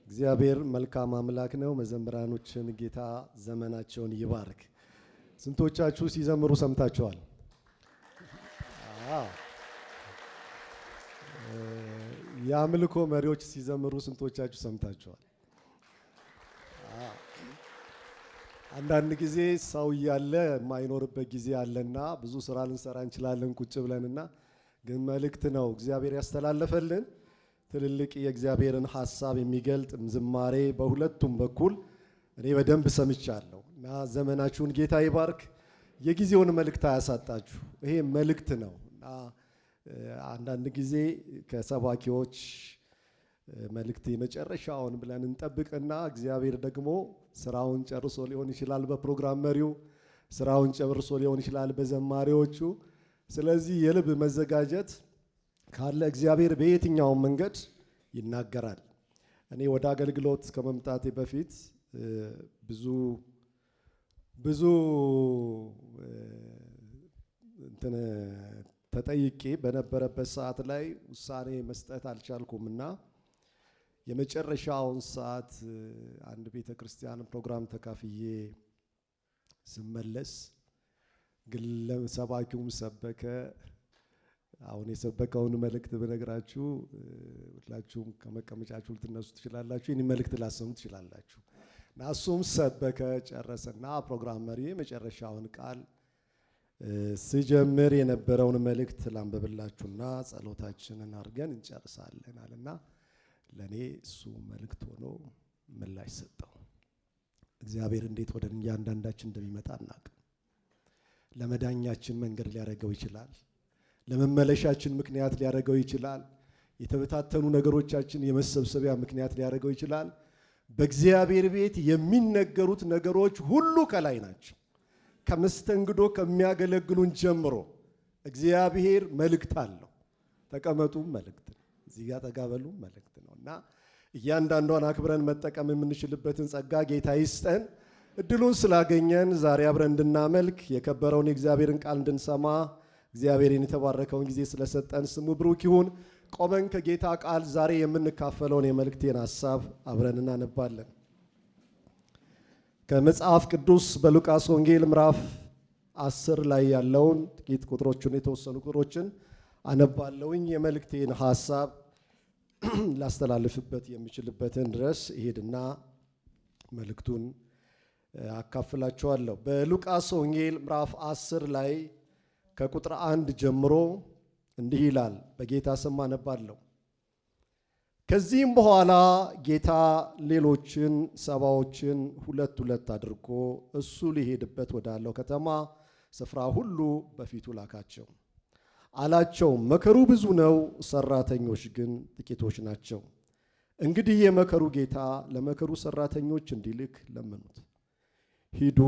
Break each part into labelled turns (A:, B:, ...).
A: እግዚአብሔር መልካም አምላክ ነው። መዘምራኖችን ጌታ ዘመናቸውን ይባርክ። ስንቶቻችሁ ሲዘምሩ ሰምታችኋል? የአምልኮ መሪዎች ሲዘምሩ ስንቶቻችሁ ሰምታችኋል? አንዳንድ ጊዜ ሰው እያለ የማይኖርበት ጊዜ አለና ብዙ ስራ ልንሰራ እንችላለን ቁጭ ብለንና፣ ግን መልእክት ነው እግዚአብሔር ያስተላለፈልን ትልልቅ የእግዚአብሔርን ሐሳብ የሚገልጥ ዝማሬ በሁለቱም በኩል እኔ በደንብ ሰምቻለሁ እና ዘመናችሁን ጌታ ይባርክ። የጊዜውን መልእክት አያሳጣችሁ። ይሄ መልእክት ነው እና አንዳንድ ጊዜ ከሰባኪዎች መልእክት የመጨረሻውን ብለን እንጠብቅና እግዚአብሔር ደግሞ ስራውን ጨርሶ ሊሆን ይችላል በፕሮግራም መሪው፣ ስራውን ጨርሶ ሊሆን ይችላል በዘማሪዎቹ። ስለዚህ የልብ መዘጋጀት ካለ እግዚአብሔር በየትኛውም መንገድ ይናገራል። እኔ ወደ አገልግሎት ከመምጣቴ በፊት ብዙ ተጠይቄ በነበረበት ሰዓት ላይ ውሳኔ መስጠት አልቻልኩምና የመጨረሻውን ሰዓት አንድ ቤተክርስቲያን ፕሮግራም ተካፍዬ ስመለስ ግን ሰባኪውም ሰበከ። አሁን የሰበከውን መልእክት በነግራችሁ ሁላችሁም ከመቀመጫችሁ ልትነሱ ትችላላችሁ። ይህን መልእክት ላሰሙ ትችላላችሁ። እና እሱም ሰበከ ጨረሰና ፕሮግራም መሪ የመጨረሻውን ቃል ስጀምር የነበረውን መልእክት ላንብብላችሁና ጸሎታችንን አድርገን እንጨርሳለን አለና ለኔ እሱ መልእክት ሆኖ ምላሽ ሰጠው። እግዚአብሔር እንዴት ወደ እያንዳንዳችን እንደሚመጣ አናውቅም። ለመዳኛችን መንገድ ሊያደርገው ይችላል። ለመመለሻችን ምክንያት ሊያደርገው ይችላል። የተበታተኑ ነገሮቻችን የመሰብሰቢያ ምክንያት ሊያደርገው ይችላል። በእግዚአብሔር ቤት የሚነገሩት ነገሮች ሁሉ ከላይ ናቸው። ከመስተንግዶ ከሚያገለግሉን ጀምሮ እግዚአብሔር መልእክት አለው። ተቀመጡ መልእክት ነው። እዚህ ጋር ተጋበሉ መልእክት ነው እና እያንዳንዷን አክብረን መጠቀም የምንችልበትን ጸጋ ጌታ ይስጠን። እድሉን ስላገኘን ዛሬ አብረን እንድናመልክ የከበረውን የእግዚአብሔርን ቃል እንድንሰማ እግዚአብሔርን የተባረከውን ጊዜ ስለሰጠን ስሙ ብሩክ ይሁን። ቆመን ከጌታ ቃል ዛሬ የምንካፈለውን የመልእክቴን ሐሳብ አብረን እናነባለን። ከመጽሐፍ ቅዱስ በሉቃስ ወንጌል ምዕራፍ 10 ላይ ያለውን ጥቂት ቁጥሮችን የተወሰኑ ቁጥሮችን አነባለሁኝ። የመልእክቴን ሐሳብ ላስተላልፍበት የሚችልበትን ድረስ ይሄድና መልእክቱን አካፍላችኋለሁ። በሉቃስ ወንጌል ምዕራፍ 10 ላይ ከቁጥር 1 ጀምሮ እንዲህ ይላል። በጌታ ስም አነባለሁ። ከዚህም በኋላ ጌታ ሌሎችን ሰባዎችን ሁለት ሁለት አድርጎ እሱ ሊሄድበት ወዳለው ከተማ ስፍራ ሁሉ በፊቱ ላካቸው። አላቸው፣ መከሩ ብዙ ነው፣ ሰራተኞች ግን ጥቂቶች ናቸው። እንግዲህ የመከሩ ጌታ ለመከሩ ሰራተኞች እንዲልክ ለምኑት። ሂዱ፣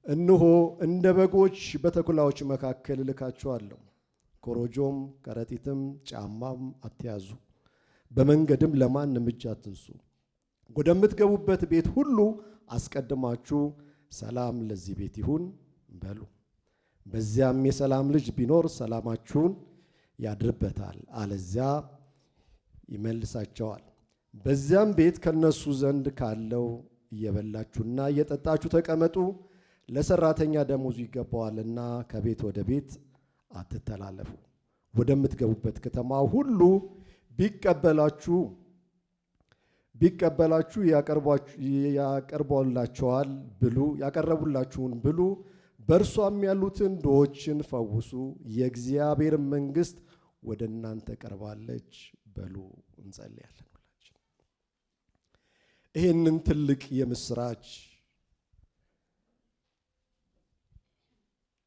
A: እነሆ እንደ በጎች በተኩላዎች መካከል እልካችኋለሁ። ኮረጆም ከረጢትም ጫማም አትያዙ፣ በመንገድም ለማንም እጅ አትንሱ። ወደምትገቡበት ቤት ሁሉ አስቀድማችሁ ሰላም ለዚህ ቤት ይሁን በሉ። በዚያም የሰላም ልጅ ቢኖር ሰላማችሁን ያድርበታል፣ አለዚያ ይመልሳቸዋል። በዚያም ቤት ከነሱ ዘንድ ካለው እየበላችሁና እየጠጣችሁ ተቀመጡ። ለሰራተኛ ደሞዙ ይገባዋልና ከቤት ወደ ቤት አትተላለፉ። ወደምትገቡበት ከተማ ሁሉ ቢቀበላችሁ ያቀረቡላችሁን ብሉ። በእርሷም ያሉትን ድሆችን ፈውሱ። የእግዚአብሔር መንግሥት ወደ እናንተ ቀርባለች በሉ። እንጸልያለን። ሁላችን ይህንን ትልቅ የምስራች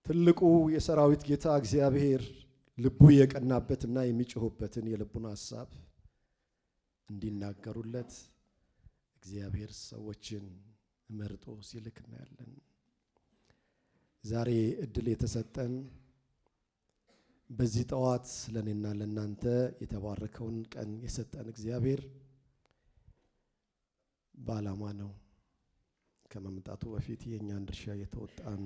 A: ትልቁ የሰራዊት ጌታ እግዚአብሔር ልቡ የቀናበትና የሚጮህበትን የልቡን ሐሳብ እንዲናገሩለት እግዚአብሔር ሰዎችን መርጦ ሲልክ እናያለን። ዛሬ እድል የተሰጠን በዚህ ጠዋት ለኔና ለናንተ የተባረከውን ቀን የሰጠን እግዚአብሔር በዓላማ ነው። ከመምጣቱ በፊት የኛን ድርሻ የተወጣን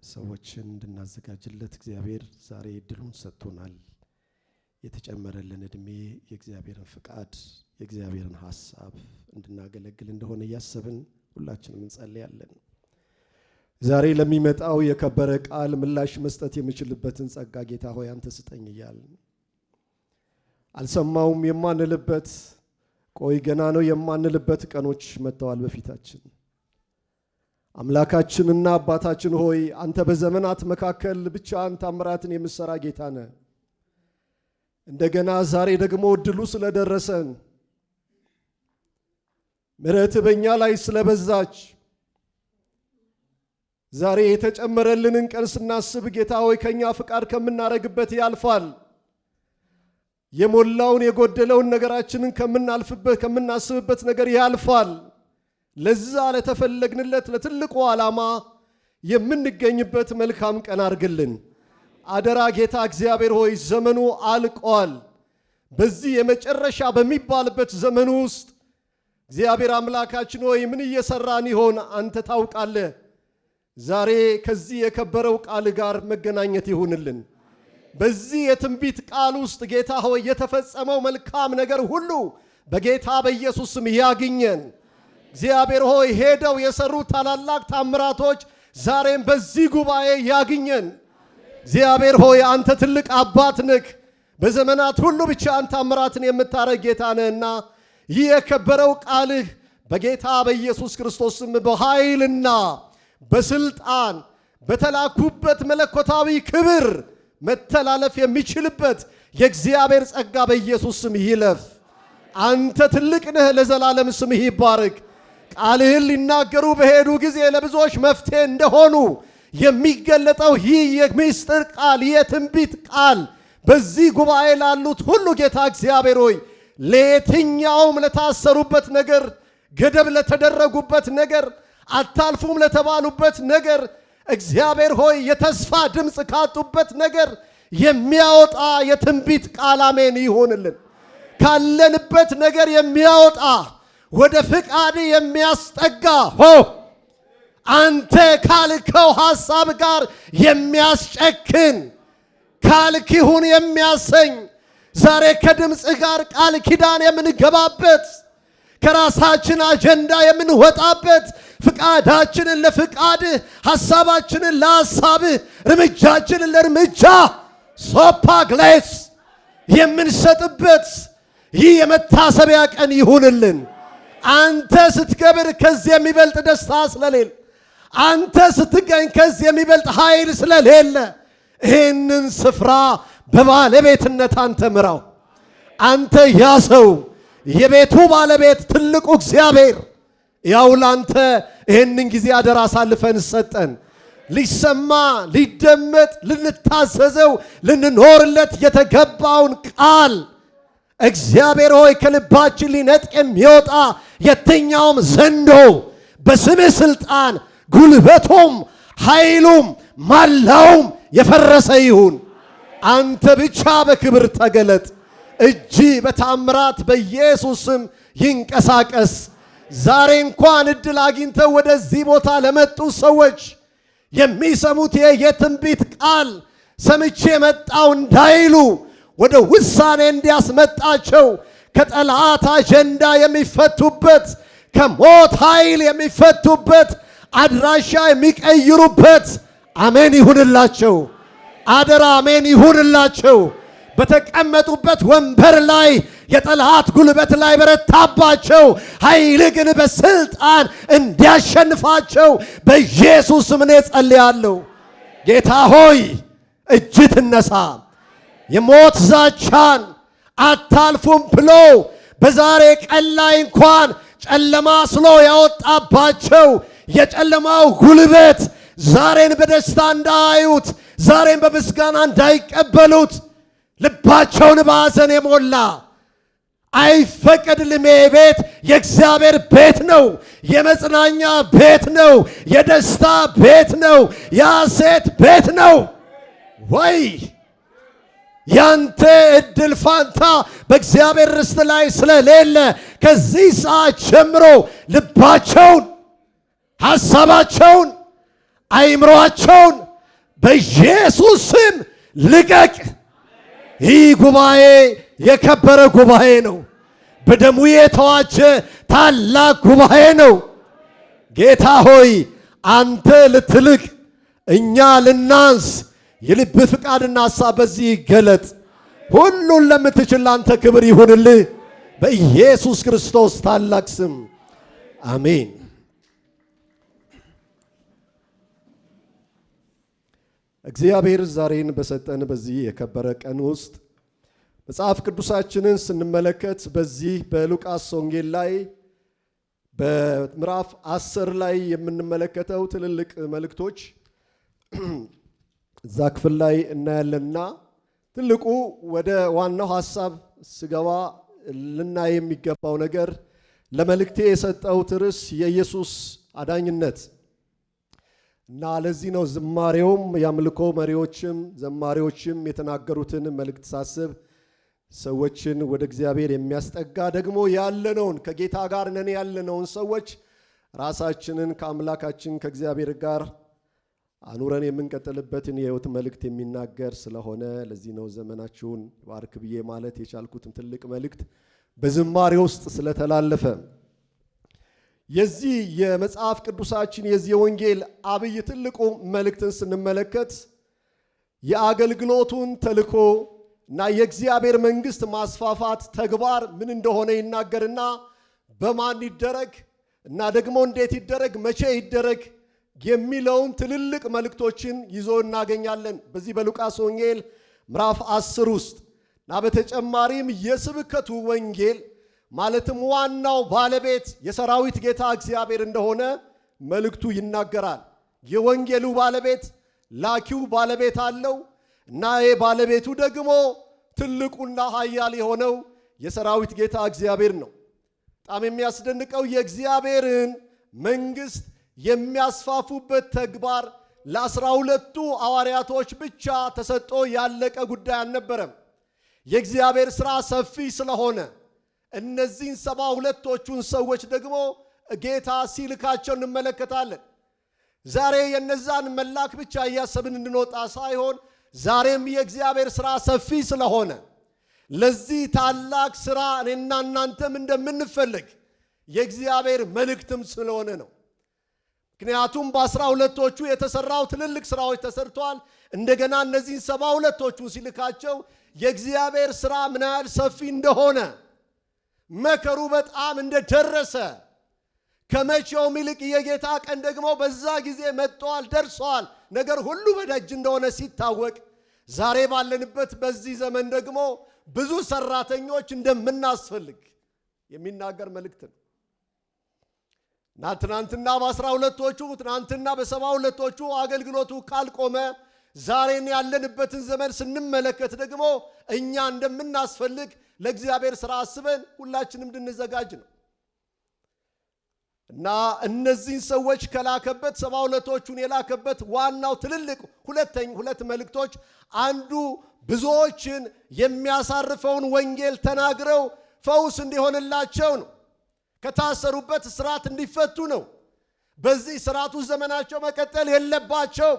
A: ሰዎችን እንድናዘጋጅለት እግዚአብሔር ዛሬ እድሉን ሰጥቶናል። የተጨመረልን እድሜ የእግዚአብሔርን ፍቃድ የእግዚአብሔርን ሐሳብ እንድናገለግል እንደሆነ ያሰብን ሁላችንም እንጸልያለን። ዛሬ ለሚመጣው የከበረ ቃል ምላሽ መስጠት የምችልበትን ጸጋ ጌታ ሆይ አንተ ስጠኝ እያልን አልሰማውም የማንልበት ቆይ ገና ነው የማንልበት ቀኖች መጥተዋል በፊታችን። አምላካችንና አባታችን ሆይ አንተ በዘመናት መካከል ብቻህን ተአምራትን የምትሰራ ጌታ ነህ። እንደገና ዛሬ ደግሞ እድሉ ስለደረሰን ምሕረት በእኛ ላይ ስለበዛች ዛሬ የተጨመረልንን ቀን ስናስብ ጌታ ሆይ ከኛ ፍቃድ ከምናረግበት ያልፋል። የሞላውን የጎደለውን ነገራችንን ከምናስብበት ነገር ያልፋል። ለዛ ለተፈለግንለት ለትልቁ ዓላማ የምንገኝበት መልካም ቀን አድርግልን። አደራ ጌታ እግዚአብሔር ሆይ ዘመኑ አልቋል። በዚህ የመጨረሻ በሚባልበት ዘመኑ ውስጥ እግዚአብሔር አምላካችን ሆይ ምን እየሰራን ይሆን አንተ ታውቃለህ። ዛሬ ከዚህ የከበረው ቃል ጋር መገናኘት ይሁንልን። በዚህ የትንቢት ቃል ውስጥ ጌታ ሆይ የተፈጸመው መልካም ነገር ሁሉ በጌታ በኢየሱስ ስም ያግኘን። እግዚአብሔር ሆይ ሄደው የሰሩ ታላላቅ ታምራቶች ዛሬም በዚህ ጉባኤ ያግኘን። እግዚአብሔር ሆይ አንተ ትልቅ አባት ነህ። በዘመናት ሁሉ ብቻ አንተ ታምራትን የምታረግ ጌታ ነህና ይህ የከበረው ቃልህ በጌታ በኢየሱስ ክርስቶስ ስም በኃይልና በስልጣን በተላኩበት መለኮታዊ ክብር መተላለፍ የሚችልበት የእግዚአብሔር ጸጋ በኢየሱስ ስም ይለፍ። አንተ ትልቅ ነህ፣ ለዘላለም ስምህ ይባረክ። ቃልህን ሊናገሩ በሄዱ ጊዜ ለብዙዎች መፍትሄ እንደሆኑ የሚገለጠው ይህ የምስጢር ቃል የትንቢት ቃል በዚህ ጉባኤ ላሉት ሁሉ ጌታ እግዚአብሔር ሆይ ለየትኛውም ለታሰሩበት ነገር፣ ገደብ ለተደረጉበት ነገር፣ አታልፉም ለተባሉበት ነገር እግዚአብሔር ሆይ የተስፋ ድምፅ ካጡበት ነገር የሚያወጣ የትንቢት ቃል አሜን ይሁንልን። ካለንበት ነገር የሚያወጣ ወደ ፍቃድ የሚያስጠጋ አንተ ካልከው ሐሳብ ጋር የሚያስጨክን ካልክ ይሁን የሚያሰኝ ዛሬ ከድምፅ ጋር ቃል ኪዳን የምንገባበት ከራሳችን አጀንዳ የምንወጣበት ፍቃዳችንን ለፍቃድህ ሐሳባችንን ለሐሳብህ እርምጃችንን ለእርምጃ ሶፓግሌስ የምንሰጥበት ይህ የመታሰቢያ ቀን ይሁንልን። አንተ ስትከብር ከዚህ የሚበልጥ ደስታ ስለሌለ፣ አንተ ስትገኝ ከዚህ የሚበልጥ ኃይል ስለሌለ ይህንን ስፍራ በባለቤትነት አንተ ምራው። አንተ ያዘው። የቤቱ ባለቤት ትልቁ እግዚአብሔር ያው ላንተ ይህንን ጊዜ አደራ አሳልፈን ሰጠን። ሊሰማ ሊደመጥ ልንታዘዘው ልንኖርለት የተገባውን ቃል እግዚአብሔር ሆይ ከልባችን ሊነጥቅ የሚወጣ የትኛውም ዘንዶ በስምህ ስልጣን ጉልበቱም ኃይሉም ማላውም የፈረሰ ይሁን። አንተ ብቻ በክብር ተገለጥ። እጅ በታምራት በኢየሱስም ይንቀሳቀስ። ዛሬ እንኳን እድል አግኝተው ወደዚህ ቦታ ለመጡ ሰዎች የሚሰሙት የትንቢት ቃል ሰምቼ መጣው እንዳይሉ ወደ ውሳኔ እንዲያስመጣቸው ከጠላት አጀንዳ የሚፈቱበት ከሞት ኃይል የሚፈቱበት አድራሻ የሚቀይሩበት አሜን ይሁንላቸው። አደራ አሜን ይሁንላቸው። በተቀመጡበት ወንበር ላይ የጠላት ጉልበት ላይ በረታባቸው ኃይል ግን በስልጣን እንዲያሸንፋቸው በኢየሱስ ስም ጸልያለሁ። ጌታ ሆይ እጅ ትነሳ። የሞት ዛቻን አታልፉም ብሎ በዛሬ ቀን ላይ እንኳን ጨለማ ስሎ ያወጣባቸው የጨለማው ጉልበት ዛሬን በደስታ እንዳያዩት፣ ዛሬን በምስጋና እንዳይቀበሉት ልባቸውን በሐዘን የሞላ አይፈቀድልም። ቤት የእግዚአብሔር ቤት ነው። የመጽናኛ ቤት ነው። የደስታ ቤት ነው። የሐሴት ቤት ነው። ወይ ያንተ እድል ፋንታ በእግዚአብሔር ርስት ላይ ስለሌለ ከዚህ ሰዓት ጀምሮ ልባቸውን፣ ሐሳባቸውን፣ አይምሮአቸውን በኢየሱስ ስም ልቀቅ። ይህ ጉባኤ የከበረ ጉባኤ ነው። በደሙ የተዋጀ ታላቅ ጉባኤ ነው። ጌታ ሆይ አንተ ልትልቅ እኛ ልናንስ፣ የልብ ፍቃድና ሐሳብ በዚህ ይገለጥ። ሁሉን ለምትችል አንተ ክብር ይሁንልህ በኢየሱስ ክርስቶስ ታላቅ ስም አሜን። እግዚአብሔር ዛሬን በሰጠን በዚህ የከበረ ቀን ውስጥ መጽሐፍ ቅዱሳችንን ስንመለከት በዚህ በሉቃስ ወንጌል ላይ በምዕራፍ 10 ላይ የምንመለከተው ትልልቅ መልእክቶች እዛ ክፍል ላይ እናያለንና ትልቁ ወደ ዋናው ሐሳብ ስገባ ልናይ የሚገባው ነገር ለመልእክቴ የሰጠሁት ርዕስ የኢየሱስ አዳኝነት እና ለዚህ ነው ዝማሬውም የአምልኮ መሪዎችም ዘማሪዎችም የተናገሩትን መልእክት ሳስብ ሰዎችን ወደ እግዚአብሔር የሚያስጠጋ ደግሞ ያለነውን ከጌታ ጋር ነን ያለነውን ሰዎች ራሳችንን ከአምላካችን ከእግዚአብሔር ጋር አኑረን የምንቀጥልበትን የሕይወት መልእክት የሚናገር ስለሆነ ለዚህ ነው ዘመናችሁን ባርክ ብዬ ማለት የቻልኩትን ትልቅ መልእክት በዝማሬ ውስጥ ስለተላለፈ። የዚህ የመጽሐፍ ቅዱሳችን የዚህ ወንጌል አብይ ትልቁ መልእክትን ስንመለከት የአገልግሎቱን ተልእኮ እና የእግዚአብሔር መንግስት ማስፋፋት ተግባር ምን እንደሆነ ይናገርና በማን ይደረግ እና ደግሞ እንዴት ይደረግ መቼ ይደረግ የሚለውን ትልልቅ መልእክቶችን ይዞ እናገኛለን በዚህ በሉቃስ ወንጌል ምዕራፍ 10 ውስጥ እና በተጨማሪም የስብከቱ ወንጌል ማለትም ዋናው ባለቤት የሰራዊት ጌታ እግዚአብሔር እንደሆነ መልእክቱ ይናገራል። የወንጌሉ ባለቤት ላኪው ባለቤት አለው እና ባለቤቱ ደግሞ ትልቁና ኃያል የሆነው የሰራዊት ጌታ እግዚአብሔር ነው። በጣም የሚያስደንቀው የእግዚአብሔርን መንግስት የሚያስፋፉበት ተግባር ለ12ቱ ሐዋርያቶች ብቻ ተሰጥቶ ያለቀ ጉዳይ አልነበረም። የእግዚአብሔር ሥራ ሰፊ ስለሆነ እነዚህን 72ቶቹን ሰዎች ደግሞ ጌታ ሲልካቸው እንመለከታለን። ዛሬ የነዛን መላክ ብቻ እያሰብን እንድንወጣ ሳይሆን ዛሬም የእግዚአብሔር ሥራ ሰፊ ስለሆነ ለዚህ ታላቅ ሥራ እኔና እናንተም እንደምንፈልግ የእግዚአብሔር መልእክትም ስለሆነ ነው። ምክንያቱም በ12ቶቹ የተሰራው ትልልቅ ሥራዎች ተሰርተዋል። እንደገና እነዚህን 72ቶቹን ሲልካቸው የእግዚአብሔር ሥራ ምን ያህል ሰፊ እንደሆነ መከሩ በጣም እንደደረሰ ከመቼውም ይልቅ የጌታ ቀን ደግሞ በዛ ጊዜ መጥቷል ደርሷል፣ ነገር ሁሉ በደጅ እንደሆነ ሲታወቅ ዛሬ ባለንበት በዚህ ዘመን ደግሞ ብዙ ሰራተኞች እንደምናስፈልግ የሚናገር መልእክት ነው እና ትናንትና በ12ቶቹ ትናንትና በ72ቶቹ አገልግሎቱ ካልቆመ ዛሬን ያለንበትን ዘመን ስንመለከት ደግሞ እኛ እንደምናስፈልግ ለእግዚአብሔር ሥራ አስበን ሁላችንም እንድንዘጋጅ ነው እና እነዚህን ሰዎች ከላከበት 72ቶቹን የላከበት ዋናው ትልልቅ ሁለት መልእክቶች አንዱ ብዙዎችን የሚያሳርፈውን ወንጌል ተናግረው ፈውስ እንዲሆንላቸው ነው። ከታሰሩበት እስራት እንዲፈቱ ነው። በዚህ እስራቱ ዘመናቸው መቀጠል የለባቸው።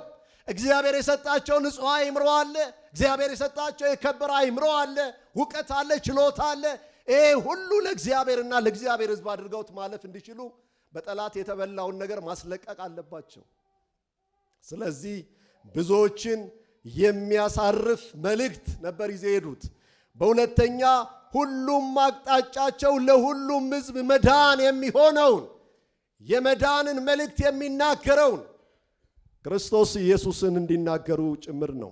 A: እግዚአብሔር የሰጣቸው ንጹሕ አእምሮ አለ። እግዚአብሔር የሰጣቸው የከበረ አእምሮ አለ፣ ዕውቀት አለ፣ ችሎታ አለ። ይሄ ሁሉ ለእግዚአብሔርና ለእግዚአብሔር ሕዝብ አድርገውት ማለፍ እንዲችሉ በጠላት የተበላውን ነገር ማስለቀቅ አለባቸው። ስለዚህ ብዙዎችን የሚያሳርፍ መልእክት ነበር ይዘው ሄዱት። በሁለተኛ ሁሉም አቅጣጫቸው ለሁሉም ሕዝብ መዳን የሚሆነውን የመዳንን መልእክት የሚናገረውን ክርስቶስ ኢየሱስን እንዲናገሩ ጭምር ነው።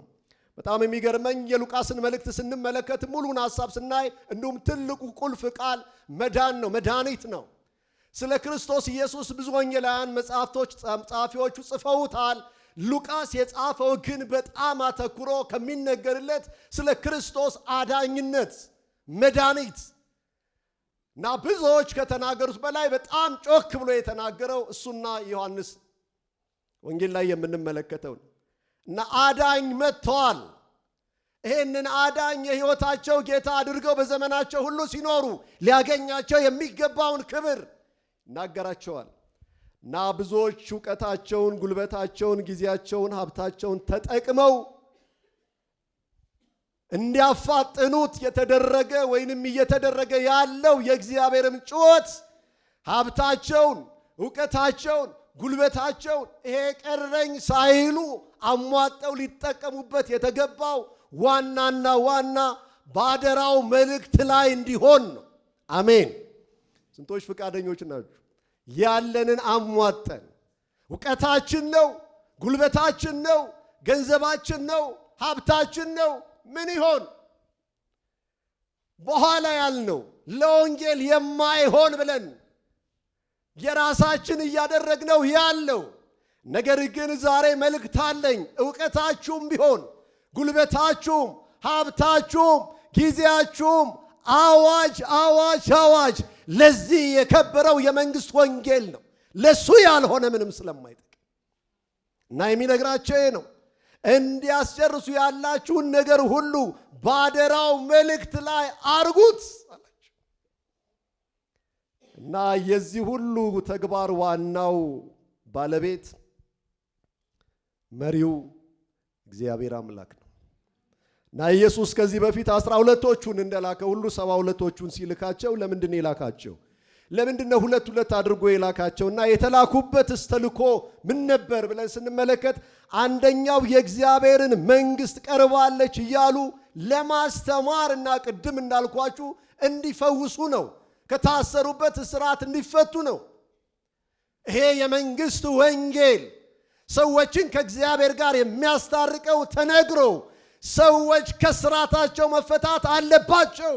A: በጣም የሚገርመኝ የሉቃስን መልእክት ስንመለከት ሙሉን ሐሳብ ስናይ እንዲሁም ትልቁ ቁልፍ ቃል መዳን ነው፣ መድኃኒት ነው። ስለ ክርስቶስ ኢየሱስ ብዙ ወንጌላውያን መጻሕፍቶች ጸሐፊዎቹ ጽፈውታል። ሉቃስ የጻፈው ግን በጣም አተኩሮ ከሚነገርለት ስለ ክርስቶስ አዳኝነት መድኃኒት እና ብዙዎች ከተናገሩት በላይ በጣም ጮክ ብሎ የተናገረው እሱና ዮሐንስ ወንጌል ላይ የምንመለከተው እና አዳኝ መጥቷል። ይሄንን አዳኝ የሕይወታቸው ጌታ አድርገው በዘመናቸው ሁሉ ሲኖሩ ሊያገኛቸው የሚገባውን ክብር ይናገራቸዋል እና ብዙዎች ዕውቀታቸውን፣ ጉልበታቸውን፣ ጊዜያቸውን፣ ሀብታቸውን ተጠቅመው እንዲያፋጥኑት የተደረገ ወይንም እየተደረገ ያለው የእግዚአብሔርም ጩኸት ሀብታቸውን፣ ዕውቀታቸውን፣ ጉልበታቸውን ይሄ ቀረኝ ሳይሉ አሟጠው ሊጠቀሙበት የተገባው ዋናና ዋና ባደራው መልእክት ላይ እንዲሆን ነው። አሜን። ስንቶች ፈቃደኞች ናችሁ? ያለንን አሟጠን ዕውቀታችን ነው፣ ጉልበታችን ነው፣ ገንዘባችን ነው፣ ሀብታችን ነው ምን ይሆን በኋላ ያልነው ለወንጌል የማይሆን ብለን የራሳችን እያደረግነው ያለው ነገር ግን ዛሬ መልእክት አለኝ። ዕውቀታችሁም ቢሆን ጉልበታችሁም ሀብታችሁም ጊዜያችሁም አዋጅ አዋጅ አዋጅ ለዚህ የከበረው የመንግስት ወንጌል ነው። ለሱ ያልሆነ ምንም ስለማይጠቅም እና የሚነግራቸው ይሄ ነው። እንዲያስጨርሱ ያላችሁን ነገር ሁሉ ባደራው መልእክት ላይ አርጉት አላቸው። እና የዚህ ሁሉ ተግባር ዋናው ባለቤት መሪው እግዚአብሔር አምላክ ነው። እና ኢየሱስ ከዚህ በፊት 12ቶቹን እንደላከ ሁሉ 72ቶቹን ሲልካቸው ለምንድን ነው የላካቸው? ለምንድን ነው ሁለት ሁለት አድርጎ የላካቸው? እና የተላኩበት ተልእኮ ምን ነበር ብለን ስንመለከት አንደኛው የእግዚአብሔርን መንግስት ቀርባለች እያሉ ለማስተማር እና ቅድም እንዳልኳችሁ እንዲፈውሱ ነው። ከታሰሩበት እስራት እንዲፈቱ ነው። ይሄ የመንግስት ወንጌል ሰዎችን ከእግዚአብሔር ጋር የሚያስታርቀው ተነግሮ ሰዎች ከስራታቸው መፈታት አለባቸው።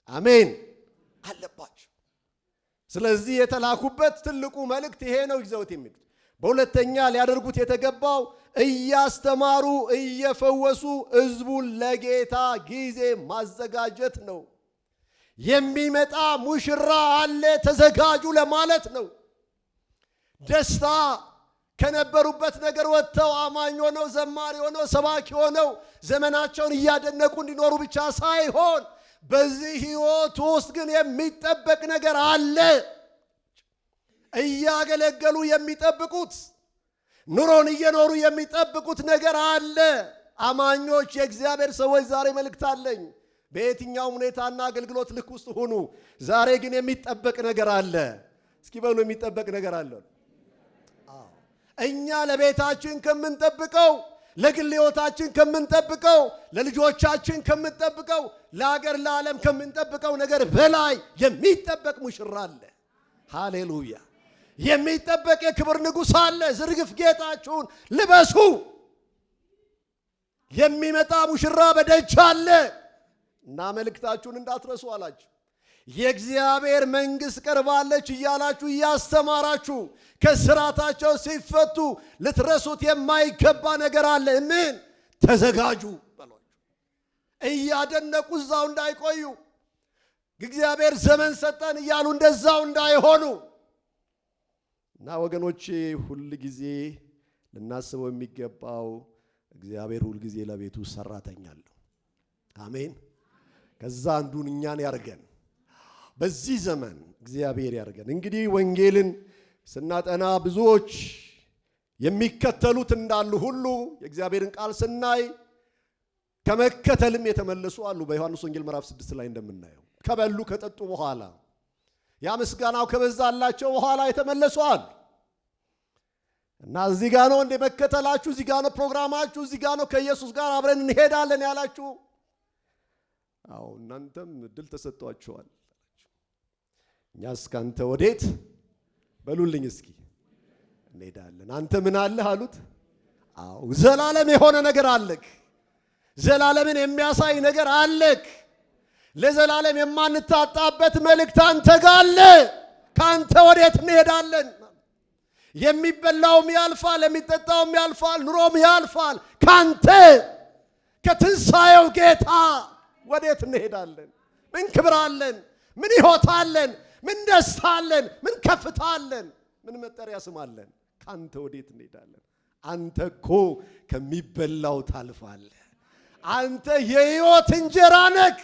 A: አሜን አለባቸው። ስለዚህ የተላኩበት ትልቁ መልእክት ይሄ ነው ይዘውት የሚሉት። በሁለተኛ ሊያደርጉት የተገባው እያስተማሩ እየፈወሱ ህዝቡን ለጌታ ጊዜ ማዘጋጀት ነው። የሚመጣ ሙሽራ አለ ተዘጋጁ ለማለት ነው። ደስታ ከነበሩበት ነገር ወጥተው አማኝ ሆነው ዘማሪ ሆነው ሰባኪ ሆነው ዘመናቸውን እያደነቁ እንዲኖሩ ብቻ ሳይሆን በዚህ ህይወት ውስጥ ግን የሚጠበቅ ነገር አለ። እያገለገሉ የሚጠብቁት ኑሮን እየኖሩ የሚጠብቁት ነገር አለ። አማኞች የእግዚአብሔር ሰዎች ዛሬ መልእክት አለኝ። በየትኛው ሁኔታና አገልግሎት ልክ ውስጥ ሆኑ፣ ዛሬ ግን የሚጠበቅ ነገር አለ። እስኪ በሉ የሚጠበቅ ነገር አለ። እኛ ለቤታችን ከምንጠብቀው፣ ለግል ህይወታችን ከምንጠብቀው፣ ለልጆቻችን ከምንጠብቀው፣ ለሀገር ለዓለም ከምንጠብቀው ነገር በላይ የሚጠበቅ ሙሽራ አለ። ሃሌሉያ! የሚጠበቅ የክብር ንጉሥ አለ። ዝርግፍ ጌጣችሁን ልበሱ። የሚመጣ ሙሽራ በደጅ አለ እና መልእክታችሁን እንዳትረሱ አላችሁ። የእግዚአብሔር መንግስት ቀርባለች እያላችሁ እያስተማራችሁ ከስራታቸው ሲፈቱ ልትረሱት የማይገባ ነገር አለ። ምን? ተዘጋጁ በሏቸው። እያደነቁ እዛው እንዳይቆዩ፣ እግዚአብሔር ዘመን ሰጠን እያሉ እንደዛው እንዳይሆኑ እና ወገኖቼ ሁል ጊዜ ልናስበው የሚገባው እግዚአብሔር ሁል ጊዜ ለቤቱ ሰራተኛ አለው። አሜን። ከዛ አንዱን እኛን ያርገን። በዚህ ዘመን እግዚአብሔር ያርገን። እንግዲህ ወንጌልን ስናጠና ብዙዎች የሚከተሉት እንዳሉ ሁሉ የእግዚአብሔርን ቃል ስናይ ከመከተልም የተመለሱ አሉ። በዮሐንስ ወንጌል ምዕራፍ 6 ላይ እንደምናየው ከበሉ ከጠጡ በኋላ ያ ምስጋናው ከበዛላቸው በኋላ የተመለሱ አሉ። እና እዚህ ጋር ነው እንደ መከተላችሁ፣ እዚህ ጋር ነው ፕሮግራማችሁ፣ እዚህ ጋር ነው ከኢየሱስ ጋር አብረን እንሄዳለን ያላችሁ። አዎ እናንተም እድል ተሰጥቷችኋል። እኛስ ካንተ ወዴት በሉልኝ እስኪ እንሄዳለን። አንተ ምን አለህ አሉት። አዎ ዘላለም የሆነ ነገር አለክ። ዘላለምን የሚያሳይ ነገር አለክ። ለዘላለም የማንታጣበት መልእክት አንተ ጋር አለ። ካንተ ወዴት እንሄዳለን? የሚበላውም ያልፋል፣ የሚጠጣውም ያልፋል፣ ኑሮም ያልፋል። ካንተ ከትንሣኤው ጌታ ወዴት እንሄዳለን? ምን ክብር አለን? ምን ሕይወት አለን? ምን ደስታ አለን? ምን ከፍታ አለን? ምን መጠሪያ ስም አለን? ካንተ ወዴት እንሄዳለን? አንተ እኮ ከሚበላው ታልፋለህ። አንተ የሕይወት እንጀራ ነህ።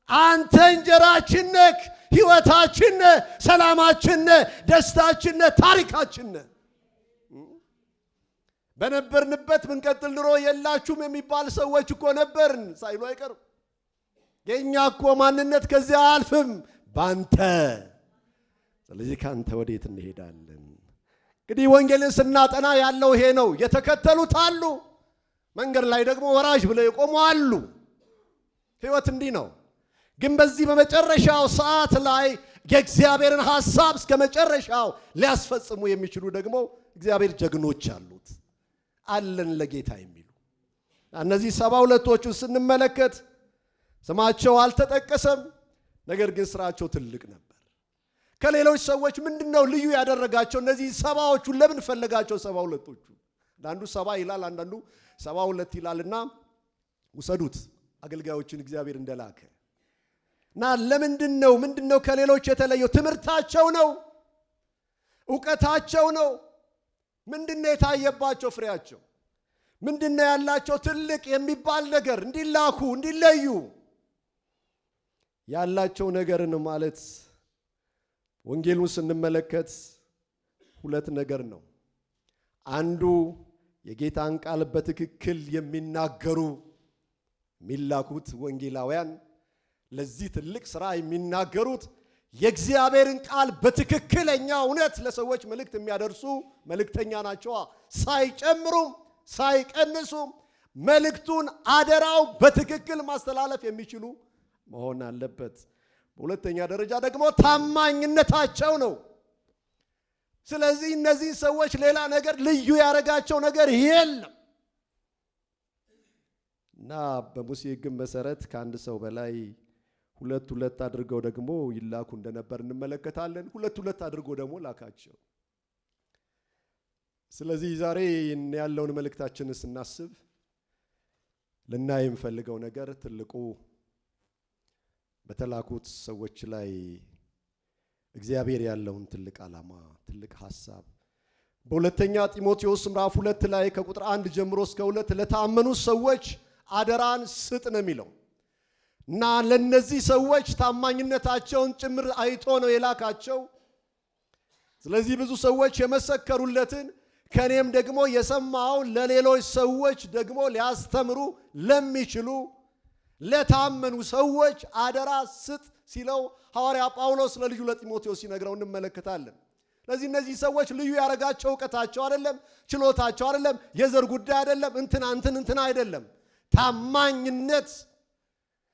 A: አንተ እንጀራችን ነህ፣ ሕይወታችን ነህ፣ ሰላማችን ነህ፣ ደስታችን ነህ፣ ታሪካችን ነህ። በነበርንበት ብንቀጥል ኑሮ የላችሁም የሚባል ሰዎች እኮ ነበርን ሳይሉ አይቀርም። የኛ እኮ ማንነት ከዚያ አልፍም ባንተ። ስለዚህ ካንተ ወዴት እንሄዳለን? እንግዲህ ወንጌልን ስናጠና ያለው ይሄ ነው። የተከተሉት አሉ፣ መንገድ ላይ ደግሞ ወራጅ ብለው የቆሙ አሉ። ህይወት እንዲህ ነው። ግን በዚህ በመጨረሻው ሰዓት ላይ የእግዚአብሔርን ሐሳብ እስከ መጨረሻው ሊያስፈጽሙ የሚችሉ ደግሞ እግዚአብሔር ጀግኖች አሉት፣ አለን ለጌታ የሚሉ። እነዚህ 72ቶቹን ስንመለከት ስማቸው አልተጠቀሰም፣ ነገር ግን ስራቸው ትልቅ ነበር። ከሌሎች ሰዎች ምንድነው ልዩ ያደረጋቸው? እነዚህ 70ዎቹን ለምን ፈለጋቸው? 72ቶቹ አንዳንዱ 70 ይላል፣ አንዳንዱ 72 ይላልና ውሰዱት አገልጋዮችን እግዚአብሔር እንደላከ እና ምንድነው ከሌሎች የተለየው? ትምህርታቸው ነው፣ ዕውቀታቸው ነው። ምንድነው የታየባቸው ፍሬያቸው? ምንድነው ያላቸው ትልቅ የሚባል ነገር እንዲላኩ እንዲለዩ ያላቸው ነገርን ማለት ወንጌሉን ስንመለከት ሁለት ነገር ነው። አንዱ የጌታን ቃል በትክክል የሚናገሩ የሚላኩት ወንጌላውያን ለዚህ ትልቅ ሥራ የሚናገሩት የእግዚአብሔርን ቃል በትክክለኛ እውነት ለሰዎች መልእክት የሚያደርሱ መልእክተኛ ናቸው። ሳይጨምሩም ሳይቀንሱም መልእክቱን አደራው በትክክል ማስተላለፍ የሚችሉ መሆን አለበት። በሁለተኛ ደረጃ ደግሞ ታማኝነታቸው ነው። ስለዚህ እነዚህ ሰዎች ሌላ ነገር ልዩ ያደረጋቸው ነገር የለም እና በሙሴ ሕግ መሰረት ከአንድ ሰው በላይ ሁለት አድርገው ደግሞ ይላኩ እንደነበር እንመለከታለን። ሁለት አድርጎ ደግሞ ላካቸው። ስለዚህ ዛሬ ያለውን መልእክታችንን ስናስብ ልናይ የምፈልገው ነገር ትልቁ በተላኩት ሰዎች ላይ እግዚአብሔር ያለውን ትልቅ ዓላማ፣ ትልቅ ሐሳብ በሁለተኛ ጢሞቴዎስ ምዕራፍ 2 ላይ ከቁጥር 1 ጀምሮ እስከ 2 ለታመኑ ሰዎች አደራን ስጥ ነው የሚለው እና ለነዚህ ሰዎች ታማኝነታቸውን ጭምር አይቶ ነው የላካቸው። ስለዚህ ብዙ ሰዎች የመሰከሩለትን ከኔም ደግሞ የሰማው ለሌሎች ሰዎች ደግሞ ሊያስተምሩ ለሚችሉ ለታመኑ ሰዎች አደራ ስጥ ሲለው ሐዋርያ ጳውሎስ ለልጁ ለጢሞቴዎስ ሲነግረው እንመለከታለን። ስለዚህ እነዚህ ሰዎች ልዩ ያረጋቸው ዕውቀታቸው አይደለም፣ ችሎታቸው አይደለም፣ የዘር ጉዳይ አይደለም፣ እንትና አይደለም። ታማኝነት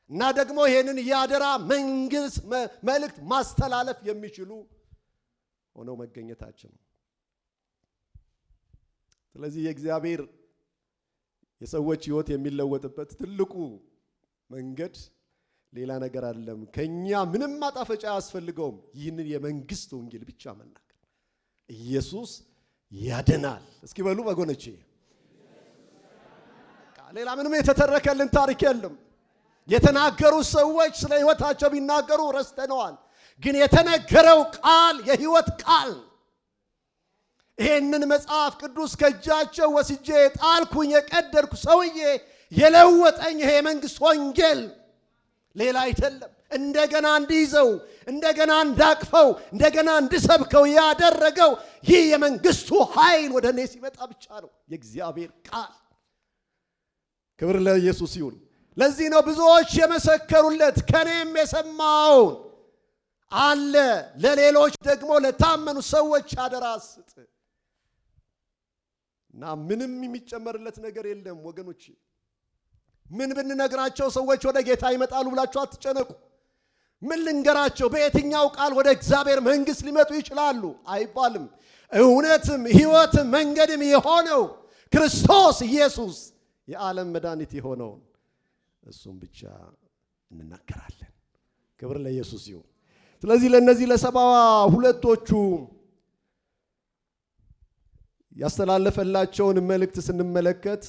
A: እና ደግሞ ይሄንን ያደራ መንግስት መልእክት ማስተላለፍ የሚችሉ ሆነው መገኘታቸው ነው። ስለዚህ የእግዚአብሔር የሰዎች ሕይወት የሚለወጥበት ትልቁ መንገድ ሌላ ነገር አይደለም። ከኛ ምንም ማጣፈጫ አያስፈልገውም። ይህንን የመንግስት ወንጌል ብቻ መናገር። ኢየሱስ ያድናል። እስኪ በሉ ወገኖቼ፣ ሌላ ምንም የተተረከልን ታሪክ የለም። የተናገሩ ሰዎች ስለ ሕይወታቸው ቢናገሩ ረስተነዋል። ግን የተነገረው ቃል የሕይወት ቃል። ይሄንን መጽሐፍ ቅዱስ ከእጃቸው ወስጄ ጣልኩኝ የቀደድኩ ሰውዬ የለወጠኝ ይሄ የመንግስት ወንጌል ሌላ አይደለም። እንደገና እንዲይዘው፣ እንደገና እንዳቅፈው፣ እንደገና እንድሰብከው ያደረገው ይህ የመንግስቱ ኃይል ወደ እኔ ሲመጣ ብቻ ነው። የእግዚአብሔር ቃል። ክብር ለኢየሱስ ይሁን። ለዚህ ነው ብዙዎች የመሰከሩለት። ከኔም የሰማውን አለ ለሌሎች ደግሞ ለታመኑ ሰዎች አደራ ስጥ እና ምንም የሚጨመርለት ነገር የለም ወገኖች። ምን ብንነግራቸው ሰዎች ወደ ጌታ ይመጣሉ ብላችሁ አትጨነቁ። ምን ልንገራቸው? በየትኛው ቃል ወደ እግዚአብሔር መንግስት ሊመጡ ይችላሉ አይባልም። እውነትም ሕይወትም መንገድም የሆነው ክርስቶስ ኢየሱስ የዓለም መድኃኒት የሆነው እሱም ብቻ እንናገራለን። ክብር ለኢየሱስ ይሁን። ስለዚህ ለነዚህ ለ72ቶቹ ያስተላለፈላቸውን መልእክት ስንመለከት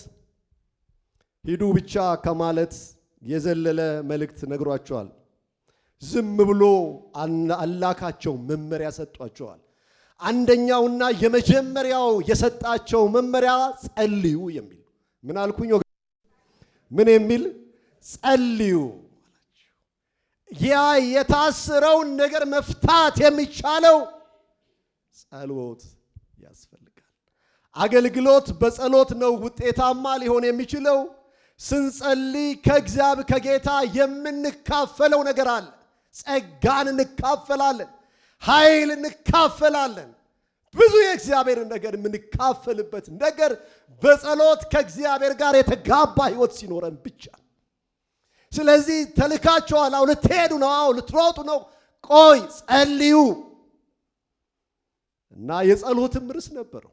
A: ሂዱ ብቻ ከማለት የዘለለ መልእክት ነግሯቸዋል። ዝም ብሎ አላካቸው፣ መመሪያ ሰጧቸዋል። አንደኛውና የመጀመሪያው የሰጣቸው መመሪያ ጸልዩ የሚል ምን አልኩኝ? ምን የሚል? ጸልዩ። ያ የታሰረውን ነገር መፍታት የሚቻለው ጸሎት ያስፈልጋል። አገልግሎት በጸሎት ነው ውጤታማ ሊሆን የሚችለው። ስንጸልይ ከጌታ የምንካፈለው ነገር አለ። ጸጋን እንካፈላለን፣ ኃይል እንካፈላለን። ብዙ የእግዚአብሔርን ነገር የምንካፈልበት ነገር በጸሎት ከእግዚአብሔር ጋር የተጋባ ሕይወት ሲኖረን ብቻ። ስለዚህ ተልካቸዋል። አሁን ልትሄዱ ነው፣ አሁን ልትሮጡ ነው። ቆይ ጸልዩ እና የጸሎትም ርዕስ ነበረው።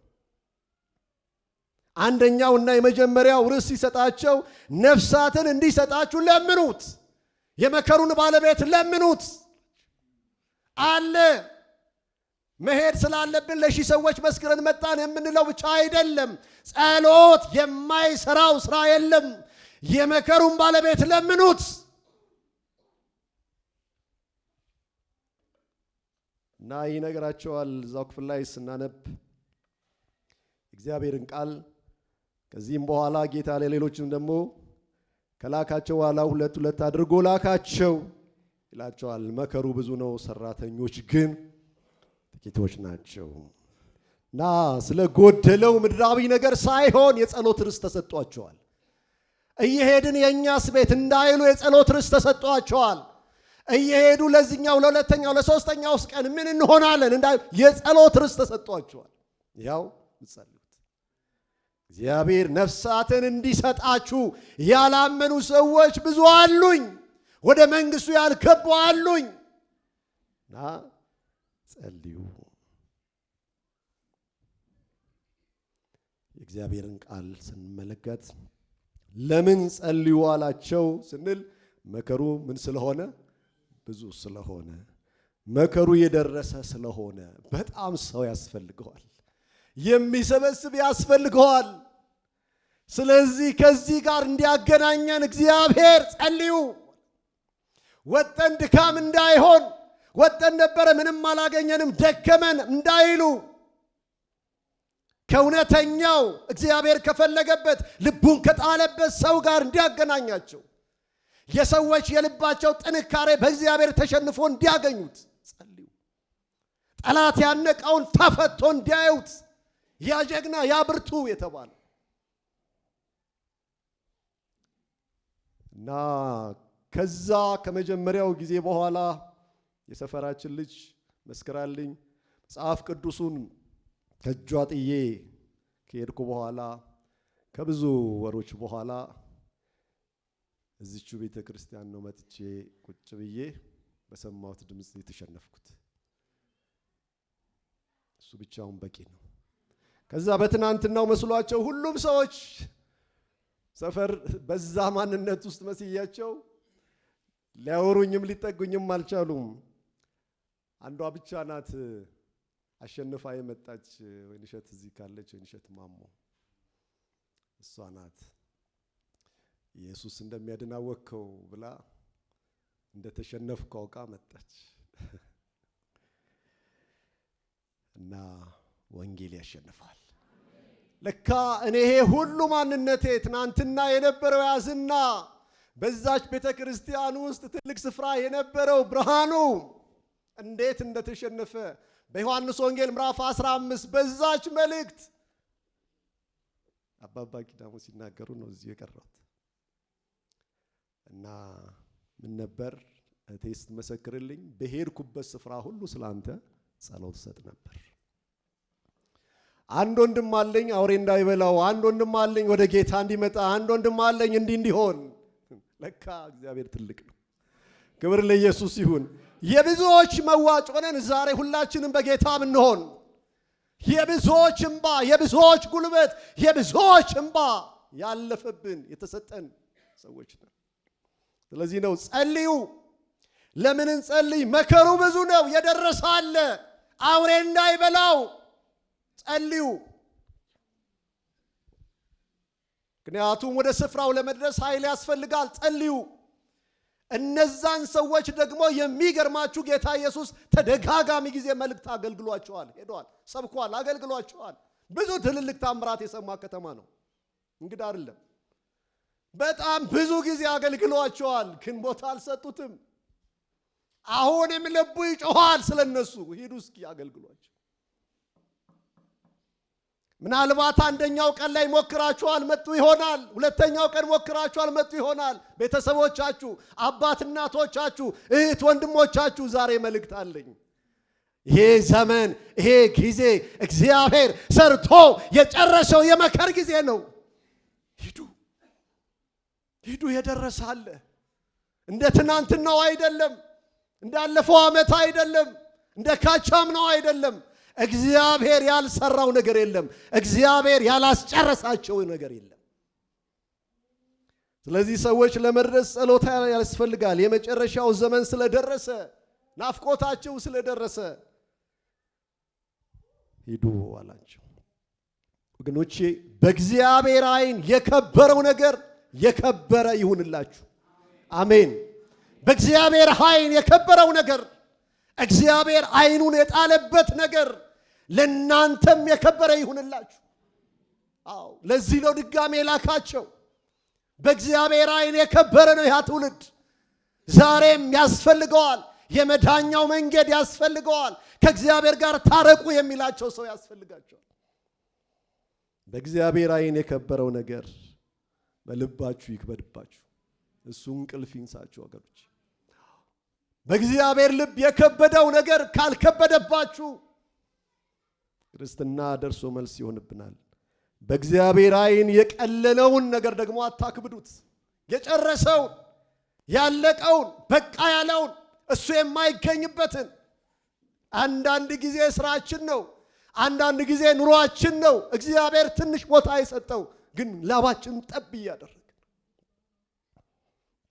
A: አንደኛው እና የመጀመሪያው ርዕስ ሲሰጣቸው ነፍሳትን እንዲሰጣችሁ ለምኑት፣ የመከሩን ባለቤት ለምኑት አለ። መሄድ ስላለብን ለሺህ ሰዎች መስክረን መጣን የምንለው ብቻ አይደለም። ጸሎት የማይሰራው ስራ የለም። የመከሩን ባለቤት ለምኑት። እና ይነግራቸዋል። እዛው ክፍል ላይ ስናነብ እግዚአብሔርን ቃል ከዚህም በኋላ ጌታ ለሌሎችም ደግሞ ከላካቸው በኋላ ሁለት ሁለት አድርጎ ላካቸው ይላቸዋል። መከሩ ብዙ ነው፣ ሰራተኞች ግን ጥቂቶች ናቸው። እና ስለ ጎደለው ምድራዊ ነገር ሳይሆን የጸሎት ርዕስ ተሰጥቷቸዋል። እየሄድን የእኛስ ቤት እንዳይሉ የጸሎት ርዕስ ተሰጥቷቸዋል። እየሄዱ ለዚህኛው ለሁለተኛው ለሶስተኛው ቀን ምን እንሆናለን እንዳይሉ የጸሎት ርዕስ ተሰጥቷቸዋል። ያው ጸልዩት፣ እግዚአብሔር ነፍሳትን እንዲሰጣችሁ ያላመኑ ሰዎች ብዙ አሉኝ፣ ወደ መንግስቱ ያልገቡ አሉኝ። እና ጸልዩ። የእግዚአብሔርን ቃል ስንመለከት ለምን ጸልዩ አላቸው ስንል መከሩ ምን ስለሆነ? ብዙ ስለሆነ፣ መከሩ የደረሰ ስለሆነ በጣም ሰው ያስፈልገዋል፣ የሚሰበስብ ያስፈልገዋል። ስለዚህ ከዚህ ጋር እንዲያገናኘን እግዚአብሔር ጸልዩ። ወጠን ድካም እንዳይሆን፣ ወጠን ነበረ ምንም አላገኘንም ደከመን እንዳይሉ፣ ከእውነተኛው እግዚአብሔር ከፈለገበት ልቡን ከጣለበት ሰው ጋር እንዲያገናኛቸው፣ የሰዎች የልባቸው ጥንካሬ በእግዚአብሔር ተሸንፎ እንዲያገኙት ጸልዩ። ጠላት ያነቀውን ተፈቶ እንዲያዩት፣ ያ ጀግና ያ ብርቱ የተባለው እና ከዛ ከመጀመሪያው ጊዜ በኋላ የሰፈራችን ልጅ መስክራልኝ መጽሐፍ ቅዱሱን ከእጇ ጥዬ ከሄድኩ በኋላ ከብዙ ወሮች በኋላ እዚቹ ቤተ ክርስቲያን ነው መጥቼ ቁጭ ብዬ በሰማሁት ድምፅ የተሸነፍኩት። እሱ ብቻውን በቂ ነው። ከዛ በትናንትናው መስሏቸው ሁሉም ሰዎች ሰፈር በዛ ማንነት ውስጥ መስያቸው ሊያወሩኝም ሊጠጉኝም አልቻሉም። አንዷ ብቻ ናት አሸንፋ የመጣች ወይንሸት፣ እዚህ ካለች ወይንሸት ማሞ እሷ ናት። ኢየሱስ እንደሚያድናወከው ብላ እንደተሸነፍኩ አውቃ መጣች እና ወንጌል ያሸንፋል። ለካ እኔ ይሄ ሁሉ ማንነቴ ትናንትና የነበረው ያዝና በዛች ቤተ ክርስቲያን ውስጥ ትልቅ ስፍራ የነበረው ብርሃኑ እንዴት እንደተሸነፈ በዮሐንስ ወንጌል ምዕራፍ 15 በዛች መልእክት አባባ ኪዳሙ ሲናገሩ ነው እዚህ የቀረሁት። እና ምን ነበር እቴ ስትመሰክርልኝ በሄድኩበት ስፍራ ሁሉ ስላንተ ጸሎት ሰጥ ነበር። አንድ ወንድም አለኝ አውሬ እንዳይበላው፣ አንድ ወንድም አለኝ ወደ ጌታ እንዲመጣ፣ አንድ ወንድም አለኝ እንዲሆን። ለካ እግዚአብሔር ትልቅ ነው። ክብር ለኢየሱስ ይሁን። የብዙዎች መዋጮ ነን ዛሬ ሁላችንም በጌታ ብንሆን። የብዙዎች እንባ፣ የብዙዎች ጉልበት፣ የብዙዎች እንባ ያለፈብን የተሰጠን ሰዎች ነን። ስለዚህ ነው ጸልዩ። ለምን እንጸልይ? መከሩ ብዙ ነው፣ የደረሰ አለ፣ አውሬ እንዳይበላው ጸልዩ። ምክንያቱም ወደ ስፍራው ለመድረስ ኃይል ያስፈልጋል። ጸልዩ። እነዛን ሰዎች ደግሞ የሚገርማችሁ ጌታ ኢየሱስ ተደጋጋሚ ጊዜ መልእክት አገልግሏቸዋል፣ ሄዷል፣ ሰብኳል፣ አገልግሏቸዋል። ብዙ ትልልቅ ታምራት የሰማ ከተማ ነው፣ እንግዳ አይደለም። በጣም ብዙ ጊዜ አገልግሏቸዋል፣ ግን ቦታ አልሰጡትም። አሁንም ልቡ ይጮሃል ስለነሱ፣ ሂዱ እስኪ አገልግሏቸው። ምናልባት አንደኛው ቀን ላይ ሞክራችኋል መጡ ይሆናል። ሁለተኛው ቀን ሞክራችኋል መጡ ይሆናል። ቤተሰቦቻችሁ፣ አባት እናቶቻችሁ፣ እህት ወንድሞቻችሁ ዛሬ መልእክት አለኝ። ይሄ ዘመን ይሄ ጊዜ እግዚአብሔር ሰርቶ የጨረሰው የመከር ጊዜ ነው። ሂዱ የደረሳለ እንደ ትናንትናው አይደለም፣ እንዳለፈው ዓመት አይደለም፣ እንደ ካቻም ነው አይደለም። እግዚአብሔር ያልሰራው ነገር የለም። እግዚአብሔር ያላስጨረሳቸው ነገር የለም። ስለዚህ ሰዎች ለመድረስ ጸሎት ያስፈልጋል። የመጨረሻው ዘመን ስለደረሰ፣ ናፍቆታቸው ስለደረሰ ሂዱ አላቸው። ወገኖቼ በእግዚአብሔር ዓይን የከበረው ነገር የከበረ ይሁንላችሁ። አሜን። በእግዚአብሔር ዓይን የከበረው ነገር እግዚአብሔር ዓይኑን የጣለበት ነገር ለናንተም የከበረ ይሁንላችሁ። አዎ ለዚህ ነው ድጋሜ ላካቸው። በእግዚአብሔር ዓይን የከበረ ነው ያ ትውልድ። ዛሬም ያስፈልገዋል። የመዳኛው መንገድ ያስፈልገዋል። ከእግዚአብሔር ጋር ታረቁ የሚላቸው ሰው ያስፈልጋቸዋል። በእግዚአብሔር ዓይን የከበረው ነገር በልባችሁ ይክበድባችሁ፣ እሱ እንቅልፍ ይንሳችሁ ወገኖች። በእግዚአብሔር ልብ የከበደው ነገር ካልከበደባችሁ ክርስትና ደርሶ መልስ ይሆንብናል። በእግዚአብሔር ዓይን የቀለለውን ነገር ደግሞ አታክብዱት። የጨረሰውን፣ ያለቀውን፣ በቃ ያለውን፣ እሱ የማይገኝበትን አንዳንድ ጊዜ ስራችን ነው፣ አንዳንድ ጊዜ ኑሯችን ነው እግዚአብሔር ትንሽ ቦታ የሰጠው፣ ግን ላባችን ጠብ እያደረገ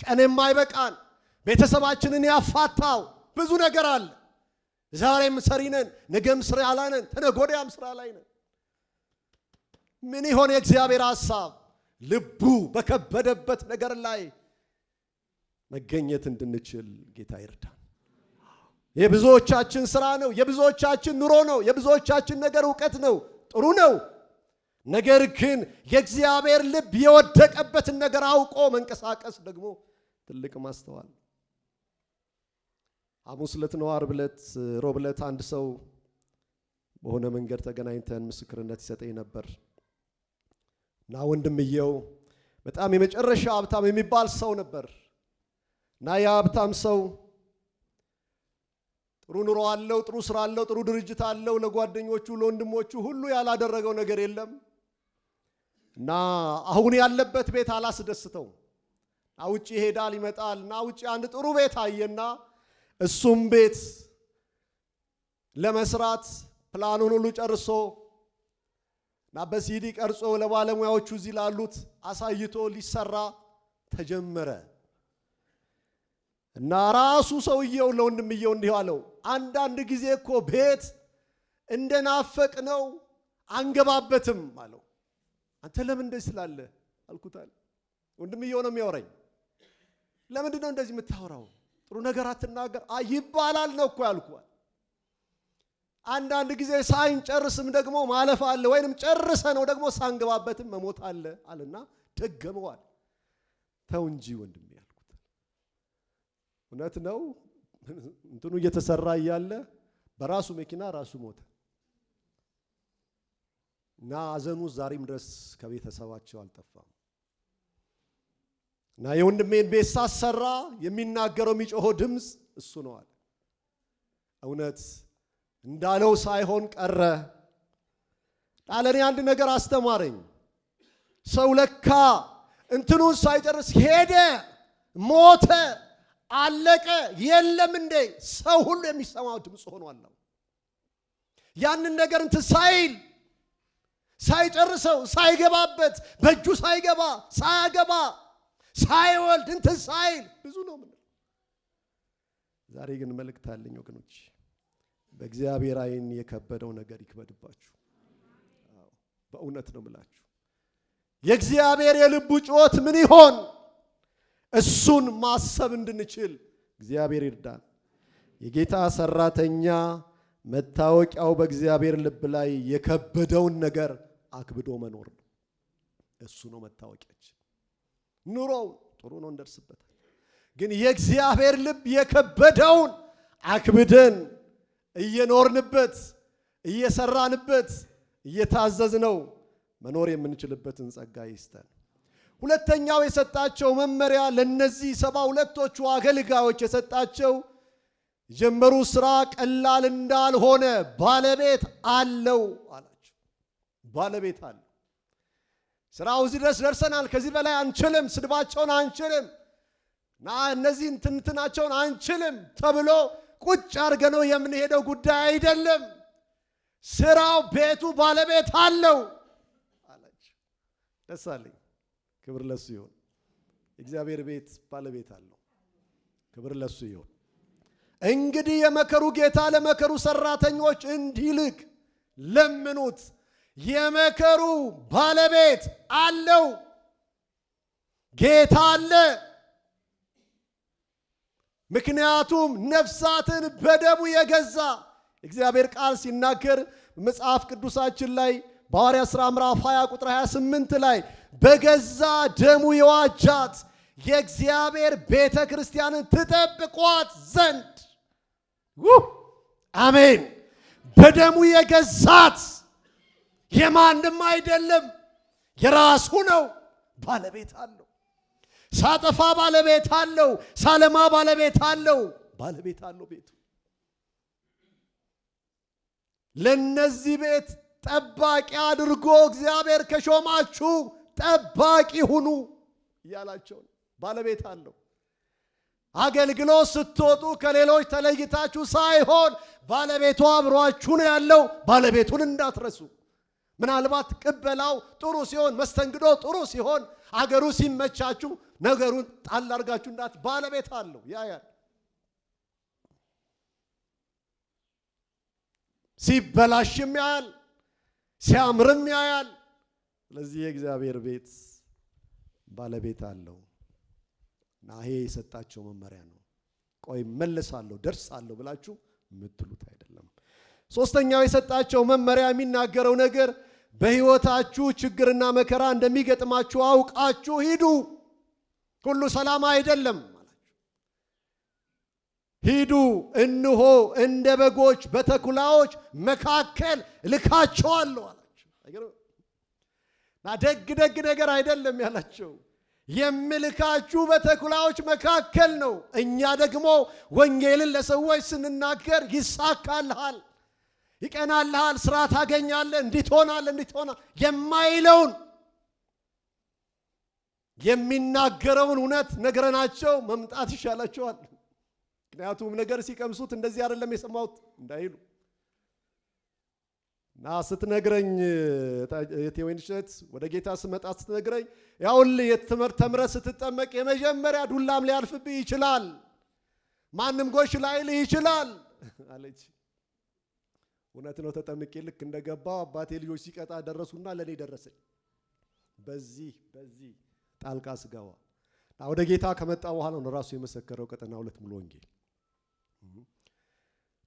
A: ቀን የማይበቃን ቤተሰባችንን ያፋታው ብዙ ነገር አለ። ዛሬም ሰሪ ነን፣ ነገም ስራ ላይ ነን፣ ተነገ ወዲያም ስራ ላይ ነን። ምን ይሆን የእግዚአብሔር ሐሳብ? ልቡ በከበደበት ነገር ላይ መገኘት እንድንችል ጌታ ይርዳን። የብዙዎቻችን ስራ ነው፣ የብዙዎቻችን ኑሮ ነው፣ የብዙዎቻችን ነገር ዕውቀት ነው። ጥሩ ነው። ነገር ግን የእግዚአብሔር ልብ የወደቀበትን ነገር አውቆ መንቀሳቀስ ደግሞ ትልቅ ማስተዋል። ሐሙስ ዕለት ነው ዓርብ ዕለት ሮብ ዕለት አንድ ሰው በሆነ መንገድ ተገናኝተን ምስክርነት ይሰጠኝ ነበር እና ወንድምየው በጣም የመጨረሻ ሀብታም የሚባል ሰው ነበር እና ያ ሀብታም ሰው ጥሩ ኑሮ አለው፣ ጥሩ ስራ አለው፣ ጥሩ ድርጅት አለው። ለጓደኞቹ ለወንድሞቹ ሁሉ ያላደረገው ነገር የለም እና አሁን ያለበት ቤት አላስደስተው። ውጭ ይሄዳል ይመጣል እና ውጭ አንድ ጥሩ ቤት አየና እሱም ቤት ለመስራት ፕላኑን ሁሉ ጨርሶ እና በሲዲ ቀርጾ ለባለሙያዎቹ እዚህ ላሉት አሳይቶ ሊሰራ ተጀመረ እና ራሱ ሰውየው ለወንድምየው እንዲህ አለው፣ አንዳንድ ጊዜ እኮ ቤት እንደናፈቅ ነው አንገባበትም አለው። አንተ ለምን እንደዚህ ስላለህ አልኩታል። ወንድምየው ነው የሚያወራኝ። ለምንድን ነው እንደዚህ የምታወራው? ጥሩ ነገር አትናገር ይባላል ነው እኮ ያልኩት። አንዳንድ ጊዜ ሳይንጨርስም ደግሞ ማለፍ አለ፣ ወይንም ጨርሰ ነው ደግሞ ሳንገባበትም መሞት አለ አለና ደገመዋል። ተው እንጂ ወንድሜ ያልኩት እውነት ነው። እንትኑ እየተሰራ እያለ በራሱ መኪና ራሱ ሞተ እና አዘኑ ዛሬም ድረስ ከቤተሰባቸው አልጠፋም። እና የወንድሜን ቤት ሳሰራ የሚናገረው የሚጮኸው ድምፅ እሱ ነው አለ። እውነት እንዳለው ሳይሆን ቀረ። ጣለኔ አንድ ነገር አስተማረኝ። ሰው ለካ እንትኑን ሳይጨርስ ሄደ፣ ሞተ፣ አለቀ የለም እንዴ ሰው ሁሉ የሚሰማው ድምፅ ሆኗል። ያንን ነገር እንትን ሳይል ሳይጨርሰው ሳይገባበት በእጁ ሳይገባ ሳያገባ ሳይወልድ እንትን ሳይል ብዙ ነው ምን። ዛሬ ግን መልእክት አለኝ ወገኖች፣ በእግዚአብሔር ዓይን የከበደው ነገር ይክበድባችሁ። በእውነት ነው የምላችሁ። የእግዚአብሔር የልቡ ጩኸት ምን ይሆን? እሱን ማሰብ እንድንችል እግዚአብሔር ይርዳን። የጌታ ሰራተኛ መታወቂያው በእግዚአብሔር ልብ ላይ የከበደውን ነገር አክብዶ መኖር ነው። እሱ ነው መታወቂያችን። ኑሮው ጥሩ ነው እንደርስበታል። ግን የእግዚአብሔር ልብ የከበደውን አክብደን እየኖርንበት እየሰራንበት እየታዘዝነው መኖር የምንችልበትን ጸጋ ይስጠን። ሁለተኛው የሰጣቸው መመሪያ ለነዚህ 72ቶቹ አገልጋዮች የሰጣቸው ጀመሩ ስራ ቀላል እንዳልሆነ ባለቤት አለው አላቸው። ባለቤት አለው። ስራው እዚህ ድረስ ደርሰናል፣ ከዚህ በላይ አንችልም፣ ስድባቸውን አንችልም፣ እነዚህን ትንትናቸውን አንችልም ተብሎ ቁጭ አድርገነው የምንሄደው ጉዳይ አይደለም። ስራው ቤቱ ባለቤት አለው አላቸው። ደስ አለኝ። ክብር ለሱ ይሁን። እግዚአብሔር ቤት ባለቤት አለው። ክብር ለሱ ይሁን። እንግዲህ የመከሩ ጌታ ለመከሩ ሰራተኞች እንዲልክ ለምኑት። የመከሩ ባለቤት አለው። ጌታ አለ። ምክንያቱም ነፍሳትን በደሙ የገዛ እግዚአብሔር ቃል ሲናገር መጽሐፍ ቅዱሳችን ላይ በሐዋርያት ሥራ ምዕራፍ 20 ቁጥር 28 ላይ በገዛ ደሙ የዋጃት የእግዚአብሔር ቤተ ክርስቲያንን ትጠብቋት ዘንድ አሜን። በደሙ የገዛት የማንም አይደለም፣ የራሱ ነው። ባለቤት አለው። ሳጠፋ ባለቤት አለው። ሳለማ ባለቤት አለው። ባለቤት አለው ቤቱ። ለነዚህ ቤት ጠባቂ አድርጎ እግዚአብሔር ከሾማችሁ ጠባቂ ሁኑ እያላቸው ባለቤት አለው። አገልግሎት ስትወጡ ከሌሎች ተለይታችሁ ሳይሆን ባለቤቱ አብሯችሁ ነው ያለው። ባለቤቱን እንዳትረሱ። ምናልባት ቅበላው ጥሩ ሲሆን፣ መስተንግዶ ጥሩ ሲሆን፣ አገሩ ሲመቻችሁ ነገሩን ጣል አድርጋችሁ እንዳት ባለቤት አለው። ያያል፣ ሲበላሽም ያያል፣ ሲያምርም ያያል። ስለዚህ የእግዚአብሔር ቤት ባለቤት አለው እና ይሄ የሰጣቸው መመሪያ ነው። ቆይ መለሳለሁ ደርሳለሁ ብላችሁ የምትሉት አይደለም። ሶስተኛው የሰጣቸው መመሪያ የሚናገረው ነገር በሕይወታችሁ ችግርና መከራ እንደሚገጥማችሁ አውቃችሁ ሂዱ። ሁሉ ሰላም አይደለም አላችሁ። ሂዱ፣ እንሆ እንደ በጎች በተኩላዎች መካከል ልካቸዋለሁ አላቸው። እና ደግ ደግ ነገር አይደለም ያላቸው፣ የምልካችሁ በተኩላዎች መካከል ነው። እኛ ደግሞ ወንጌልን ለሰዎች ስንናገር ይሳካልሃል፣ ይቀናልሃል፣ ስራ ታገኛለህ፣ እንዲትሆናል የማይለውን የሚናገረውን እውነት ነግረናቸው መምጣት ይሻላቸዋል። ምክንያቱም ነገር ሲቀምሱት እንደዚህ አይደለም የሰማሁት እንዳይሉ እና ስትነግረኝ የቴወይንሸት ወደ ጌታ ስመጣ ስትነግረኝ ያውልህ የትምህርት ተምረህ ስትጠመቅ የመጀመሪያ ዱላም ሊያልፍብህ ይችላል፣ ማንም ጎሽ ላይልህ ይችላል አለች። እውነት ነው። ተጠምቄ ልክ እንደገባው አባቴ ልጆች ሲቀጣ ደረሱና ለኔ ደረሰኝ። በዚህ ጣልቃ ስገባ ወደ ጌታ ከመጣ በኋላ ነው ራሱ የመሰከረው። ቀጠና 2 ሙሉ ወንጌል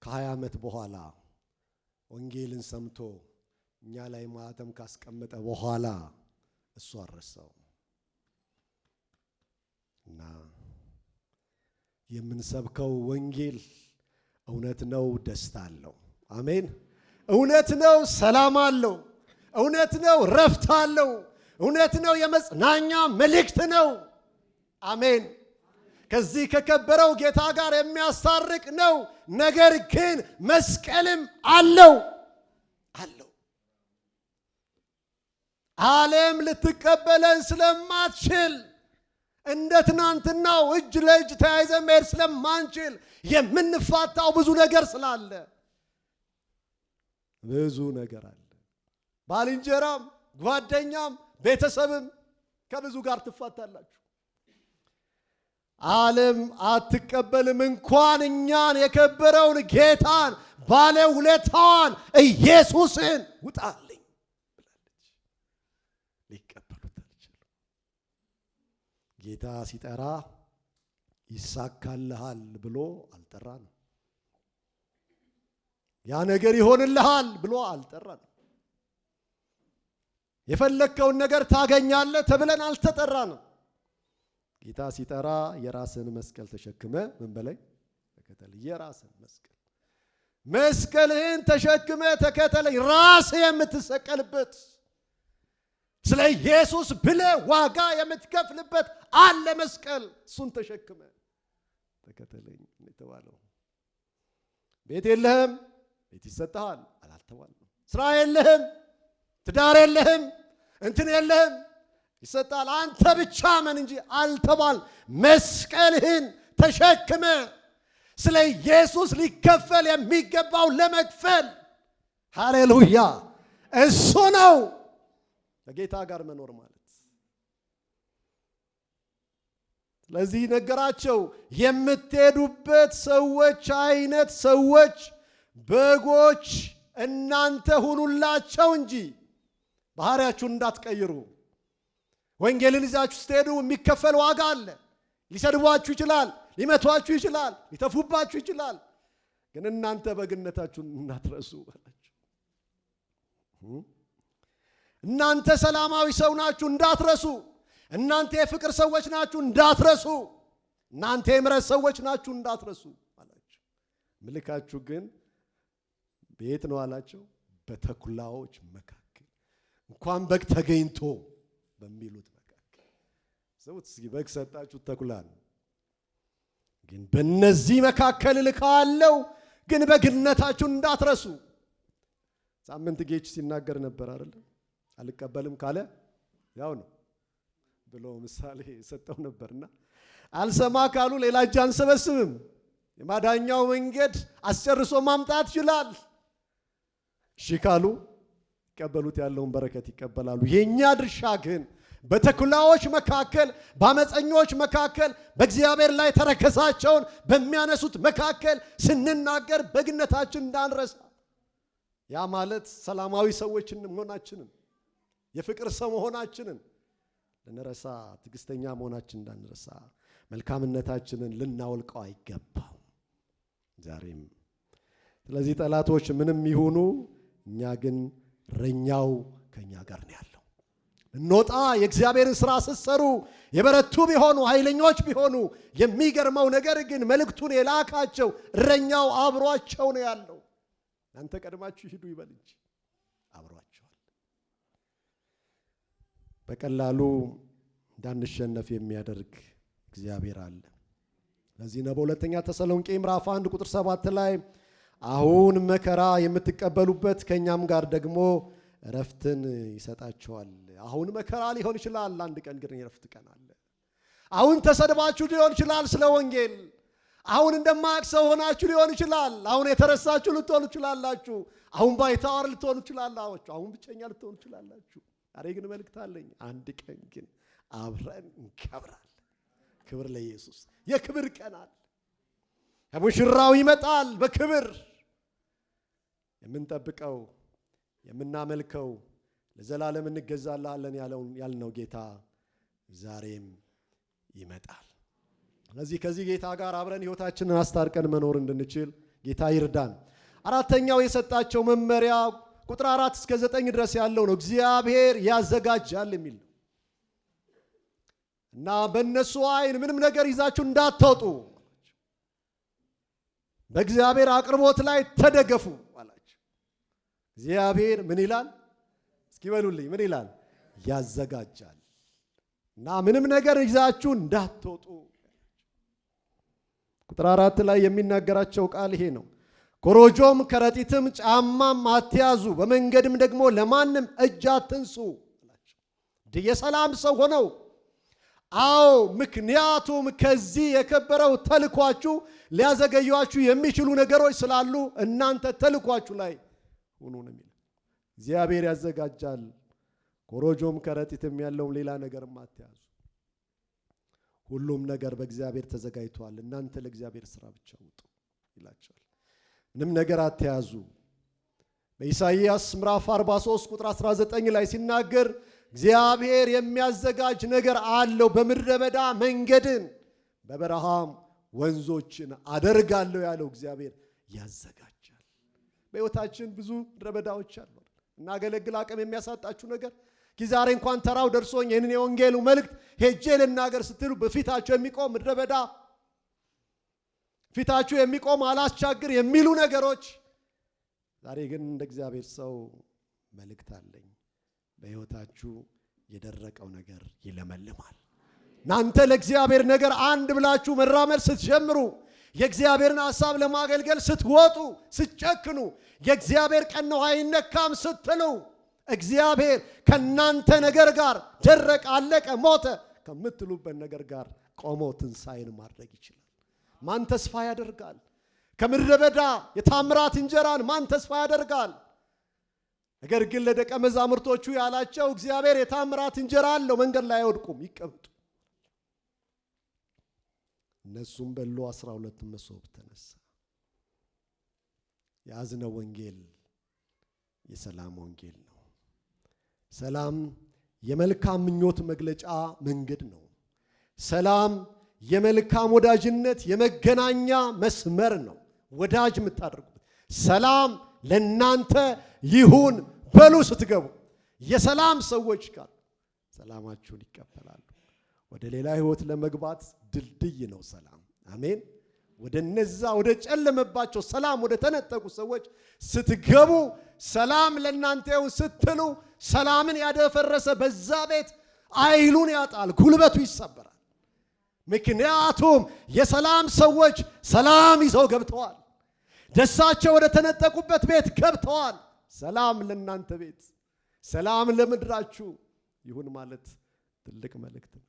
A: ከ20 ዓመት በኋላ ወንጌልን ሰምቶ እኛ ላይ ማህተም ካስቀመጠ በኋላ እሱ አረሳው እና የምንሰብከው ወንጌል እውነት ነው፣ ደስታ አለው። አሜን። እውነት ነው፣ ሰላም አለው። እውነት ነው፣ ረፍት አለው። እውነት ነው፣ የመጽናኛ መልእክት ነው። አሜን። ከዚህ ከከበረው ጌታ ጋር የሚያስታርቅ ነው። ነገር ግን መስቀልም አለው። ዓለም ልትቀበለን ስለማትችል እንደ ትናንትናው እጅ ለእጅ ተያይዘን መሄድ ስለማንችል የምንፋታው ብዙ ነገር ስላለ ብዙ ነገር አለ። ባልንጀራም ጓደኛም ቤተሰብም ከብዙ ጋር ትፋታላችሁ። ዓለም አትቀበልም እንኳን እኛን የከበረውን ጌታን ባለ ውለታዋን ኢየሱስን ውጣልኝ ብላለች። ሊቀበሉት አልቻሉም። ጌታ ሲጠራ ይሳካልሃል ብሎ አልጠራንም። ያ ነገር ይሆንልሃል ብሎ አልጠራንም። የፈለከውን ነገር ታገኛለህ ተብለን አልተጠራንም። ጌታ ሲጠራ የራስን መስቀል ተሸክመ ምን በላይ ተከተል። የራስን መስቀል መስቀልህን ተሸክመ ተከተለኝ። ራስህ የምትሰቀልበት ስለ ኢየሱስ ብለህ ዋጋ የምትከፍልበት አለ መስቀል። እሱን ተሸክመ ተከተለኝ የተባለው። ቤት የለህም፣ ቤት ይሰጥሃል አላልተባልንም። ስራ የለህም፣ ትዳር የለህም፣ እንትን የለህም፣ ይሰጣል። አንተ ብቻ መን እንጂ አልተባል። መስቀልህን ተሸክመ ስለ ኢየሱስ ሊከፈል የሚገባው ለመክፈል። ሃሌሉያ! እሱ ነው ከጌታ ጋር መኖር ማለት። ስለዚህ ነገራቸው የምትሄዱበት ሰዎች አይነት ሰዎች በጎች እናንተ ሁኑላቸው እንጂ ባህሪያችሁን እንዳትቀይሩ። ወንጌልን ይዛችሁ ስትሄዱ የሚከፈል ዋጋ አለ። ሊሰድቧችሁ ይችላል፣ ሊመቷችሁ ይችላል፣ ሊተፉባችሁ ይችላል። ግን እናንተ በግነታችሁን እንዳትረሱ አላችሁ። እናንተ ሰላማዊ ሰው ናችሁ እንዳትረሱ። እናንተ የፍቅር ሰዎች ናችሁ እንዳትረሱ። እናንተ የምሕረት ሰዎች ናችሁ እንዳትረሱ አላችሁ። ምልካችሁ ግን ቤት ነው አላቸው። በተኩላዎች መካከል እንኳን በግ ተገኝቶ በሚሉት መካከል ሰውት እስኪ በግ ሰጣችሁ ተኩላ ነው። ግን በእነዚህ መካከል ልካለው። ግን በግነታችሁን እንዳትረሱ። ሳምንት ጌች ሲናገር ነበር አይደል? አልቀበልም ካለ ያው ነው ብሎ ምሳሌ ሰጠው ነበርና አልሰማ ካሉ ሌላ እጅ አንሰበስብም። የማዳኛው መንገድ አስጨርሶ ማምጣት ይችላል። እሺ ካሉ ይቀበሉት ያለውን በረከት ይቀበላሉ። የኛ ድርሻ ግን በተኩላዎች መካከል፣ በአመፀኞች መካከል፣ በእግዚአብሔር ላይ ተረከዛቸውን በሚያነሱት መካከል ስንናገር በግነታችን እንዳንረሳ። ያ ማለት ሰላማዊ ሰዎች መሆናችንን፣ የፍቅር ሰው መሆናችንን ልንረሳ፣ ትዕግስተኛ መሆናችን እንዳንረሳ፣ መልካምነታችንን ልናወልቀው አይገባም ዛሬም። ስለዚህ ጠላቶች ምንም ይሁኑ እኛ ግን እረኛው ከኛ ጋር ነው ያለው። እንወጣ የእግዚአብሔርን ሥራ ስትሰሩ የበረቱ ቢሆኑ ኃይለኞች ቢሆኑ የሚገርመው ነገር ግን መልእክቱን የላካቸው እረኛው አብሯቸው ነው ያለው። እናንተ ቀድማችሁ ሂዱ ይበል እንጂ አብሯቸዋል። በቀላሉ እንዳንሸነፍ የሚያደርግ እግዚአብሔር አለ። ለዚህ ነው በሁለተኛ ተሰሎንቄ ምዕራፍ 1 ቁጥር 7 ላይ አሁን መከራ የምትቀበሉበት ከኛም ጋር ደግሞ እረፍትን ይሰጣቸዋል። አሁን መከራ ሊሆን ይችላል፣ አንድ ቀን ግን የእረፍት ቀን አለ። አሁን ተሰድባችሁ ሊሆን ይችላል ስለ ወንጌል። አሁን እንደማያውቅ ሰው ሆናችሁ ሊሆን ይችላል። አሁን የተረሳችሁ ልትሆኑ ትችላላችሁ። አሁን ባይታወር ልትሆኑ ትችላላችሁ። አሁን ብቸኛ ልትሆኑ ትችላላችሁ። ዛሬ ግን መልእክት አለኝ። አንድ ቀን ግን አብረን እንከብራለን። ክብር ለኢየሱስ። የክብር ቀን አለ። ሙሽራው ይመጣል በክብር። የምንጠብቀው የምናመልከው ለዘላለም እንገዛላለን ያልነው ጌታ ዛሬም ይመጣል። ስለዚህ ከዚህ ጌታ ጋር አብረን ሕይወታችንን አስታርቀን መኖር እንድንችል ጌታ ይርዳን። አራተኛው የሰጣቸው መመሪያ ቁጥር 4 እስከ 9 ድረስ ያለው ነው። እግዚአብሔር ያዘጋጃል የሚል ነው እና በእነሱ አይን ምንም ነገር ይዛችሁ እንዳትወጡ፣ በእግዚአብሔር አቅርቦት ላይ ተደገፉ አላቸው። እግዚአብሔር ምን ይላል? እስኪ በሉልኝ፣ ምን ይላል? ያዘጋጃል እና ምንም ነገር ይዛችሁ እንዳትወጡ። ቁጥር 4 ላይ የሚናገራቸው ቃል ይሄ ነው። ኮሮጆም ከረጢትም ጫማም አትያዙ፣ በመንገድም ደግሞ ለማንም እጅ አትንሱ አላቸው። የሰላም ሰው ሆነው አዎ፣ ምክንያቱም ከዚህ የከበረው ተልኳችሁ ሊያዘገዩአችሁ የሚችሉ ነገሮች ስላሉ እናንተ ተልኳችሁ ላይ ሁኑ ነው የሚለው። እግዚአብሔር ያዘጋጃል። ኮሮጆም ከረጢትም ያለውም ሌላ ነገርም አትያዙ። ሁሉም ነገር በእግዚአብሔር ተዘጋጅቷል። እናንተ ለእግዚአብሔር ሥራ ብቻ ውጡ ይላቸዋል። ምንም ነገር አትያዙ። በኢሳይያስ ምዕራፍ 43 ቁጥር 19 ላይ ሲናገር እግዚአብሔር የሚያዘጋጅ ነገር አለው፣ በምድረ በዳ መንገድን በበረሃም ወንዞችን አደርጋለሁ ያለው እግዚአብሔር ያዘጋጃል። በሕይወታችን ብዙ ምድረ በዳዎች አሉ። እናገለግል አቅም የሚያሳጣችሁ ነገር ዛሬ እንኳን ተራው ደርሶኝ ይህንን የወንጌሉ መልእክት ሄጄ ልናገር ስትሉ በፊታችሁ የሚቆም ምድረ በዳ፣ ፊታችሁ የሚቆም አላስቻግር የሚሉ ነገሮች ዛሬ ግን እንደ እግዚአብሔር ሰው መልእክት አለኝ። በሕይወታችሁ የደረቀው ነገር ይለመልማል። እናንተ ለእግዚአብሔር ነገር አንድ ብላችሁ መራመድ ስትጀምሩ፣ የእግዚአብሔርን ሐሳብ ለማገልገል ስትወጡ፣ ስትጨክኑ፣ የእግዚአብሔር ቀን ነው አይነካም ስትሉ፣ እግዚአብሔር ከናንተ ነገር ጋር ደረቀ፣ አለቀ፣ ሞተ ከምትሉበት ነገር ጋር ቆሞ ትንሣኤን ማድረግ ይችላል። ማን ተስፋ ያደርጋል? ከምድረ በዳ የታምራት እንጀራን ማን ተስፋ ያደርጋል? ነገር ግን ለደቀ መዛሙርቶቹ ያላቸው እግዚአብሔር የታምራት እንጀራ አለው፣ መንገድ ላይ አይወድቁም፣ ይቀመጡ። እነሱም በሉ። 12 መሶብ ተነሳ። የያዝነው ወንጌል የሰላም ወንጌል ነው። ሰላም የመልካም ምኞት መግለጫ መንገድ ነው። ሰላም የመልካም ወዳጅነት የመገናኛ መስመር ነው። ወዳጅ የምታደርጉት ሰላም ለናንተ ይሁን በሉ። ስትገቡ የሰላም ሰዎች ጋር ሰላማችሁን ይቀበላሉ። ወደ ሌላ ህይወት ለመግባት ድልድይ ነው ሰላም። አሜን። ወደ እነዛ ወደ ጨለመባቸው ሰላም ወደ ተነጠቁ ሰዎች ስትገቡ ሰላም ለናንተ ይሁን ስትሉ ሰላምን ያደፈረሰ በዛ ቤት አይሉን ያጣል፣ ጉልበቱ ይሰበራል። ምክንያቱም የሰላም ሰዎች ሰላም ይዘው ገብተዋል። ደሳቸው ወደ ተነጠቁበት ቤት ገብተዋል። ሰላም ለናንተ ቤት፣ ሰላም ለምድራችሁ ይሁን ማለት ትልቅ መልእክት ነው።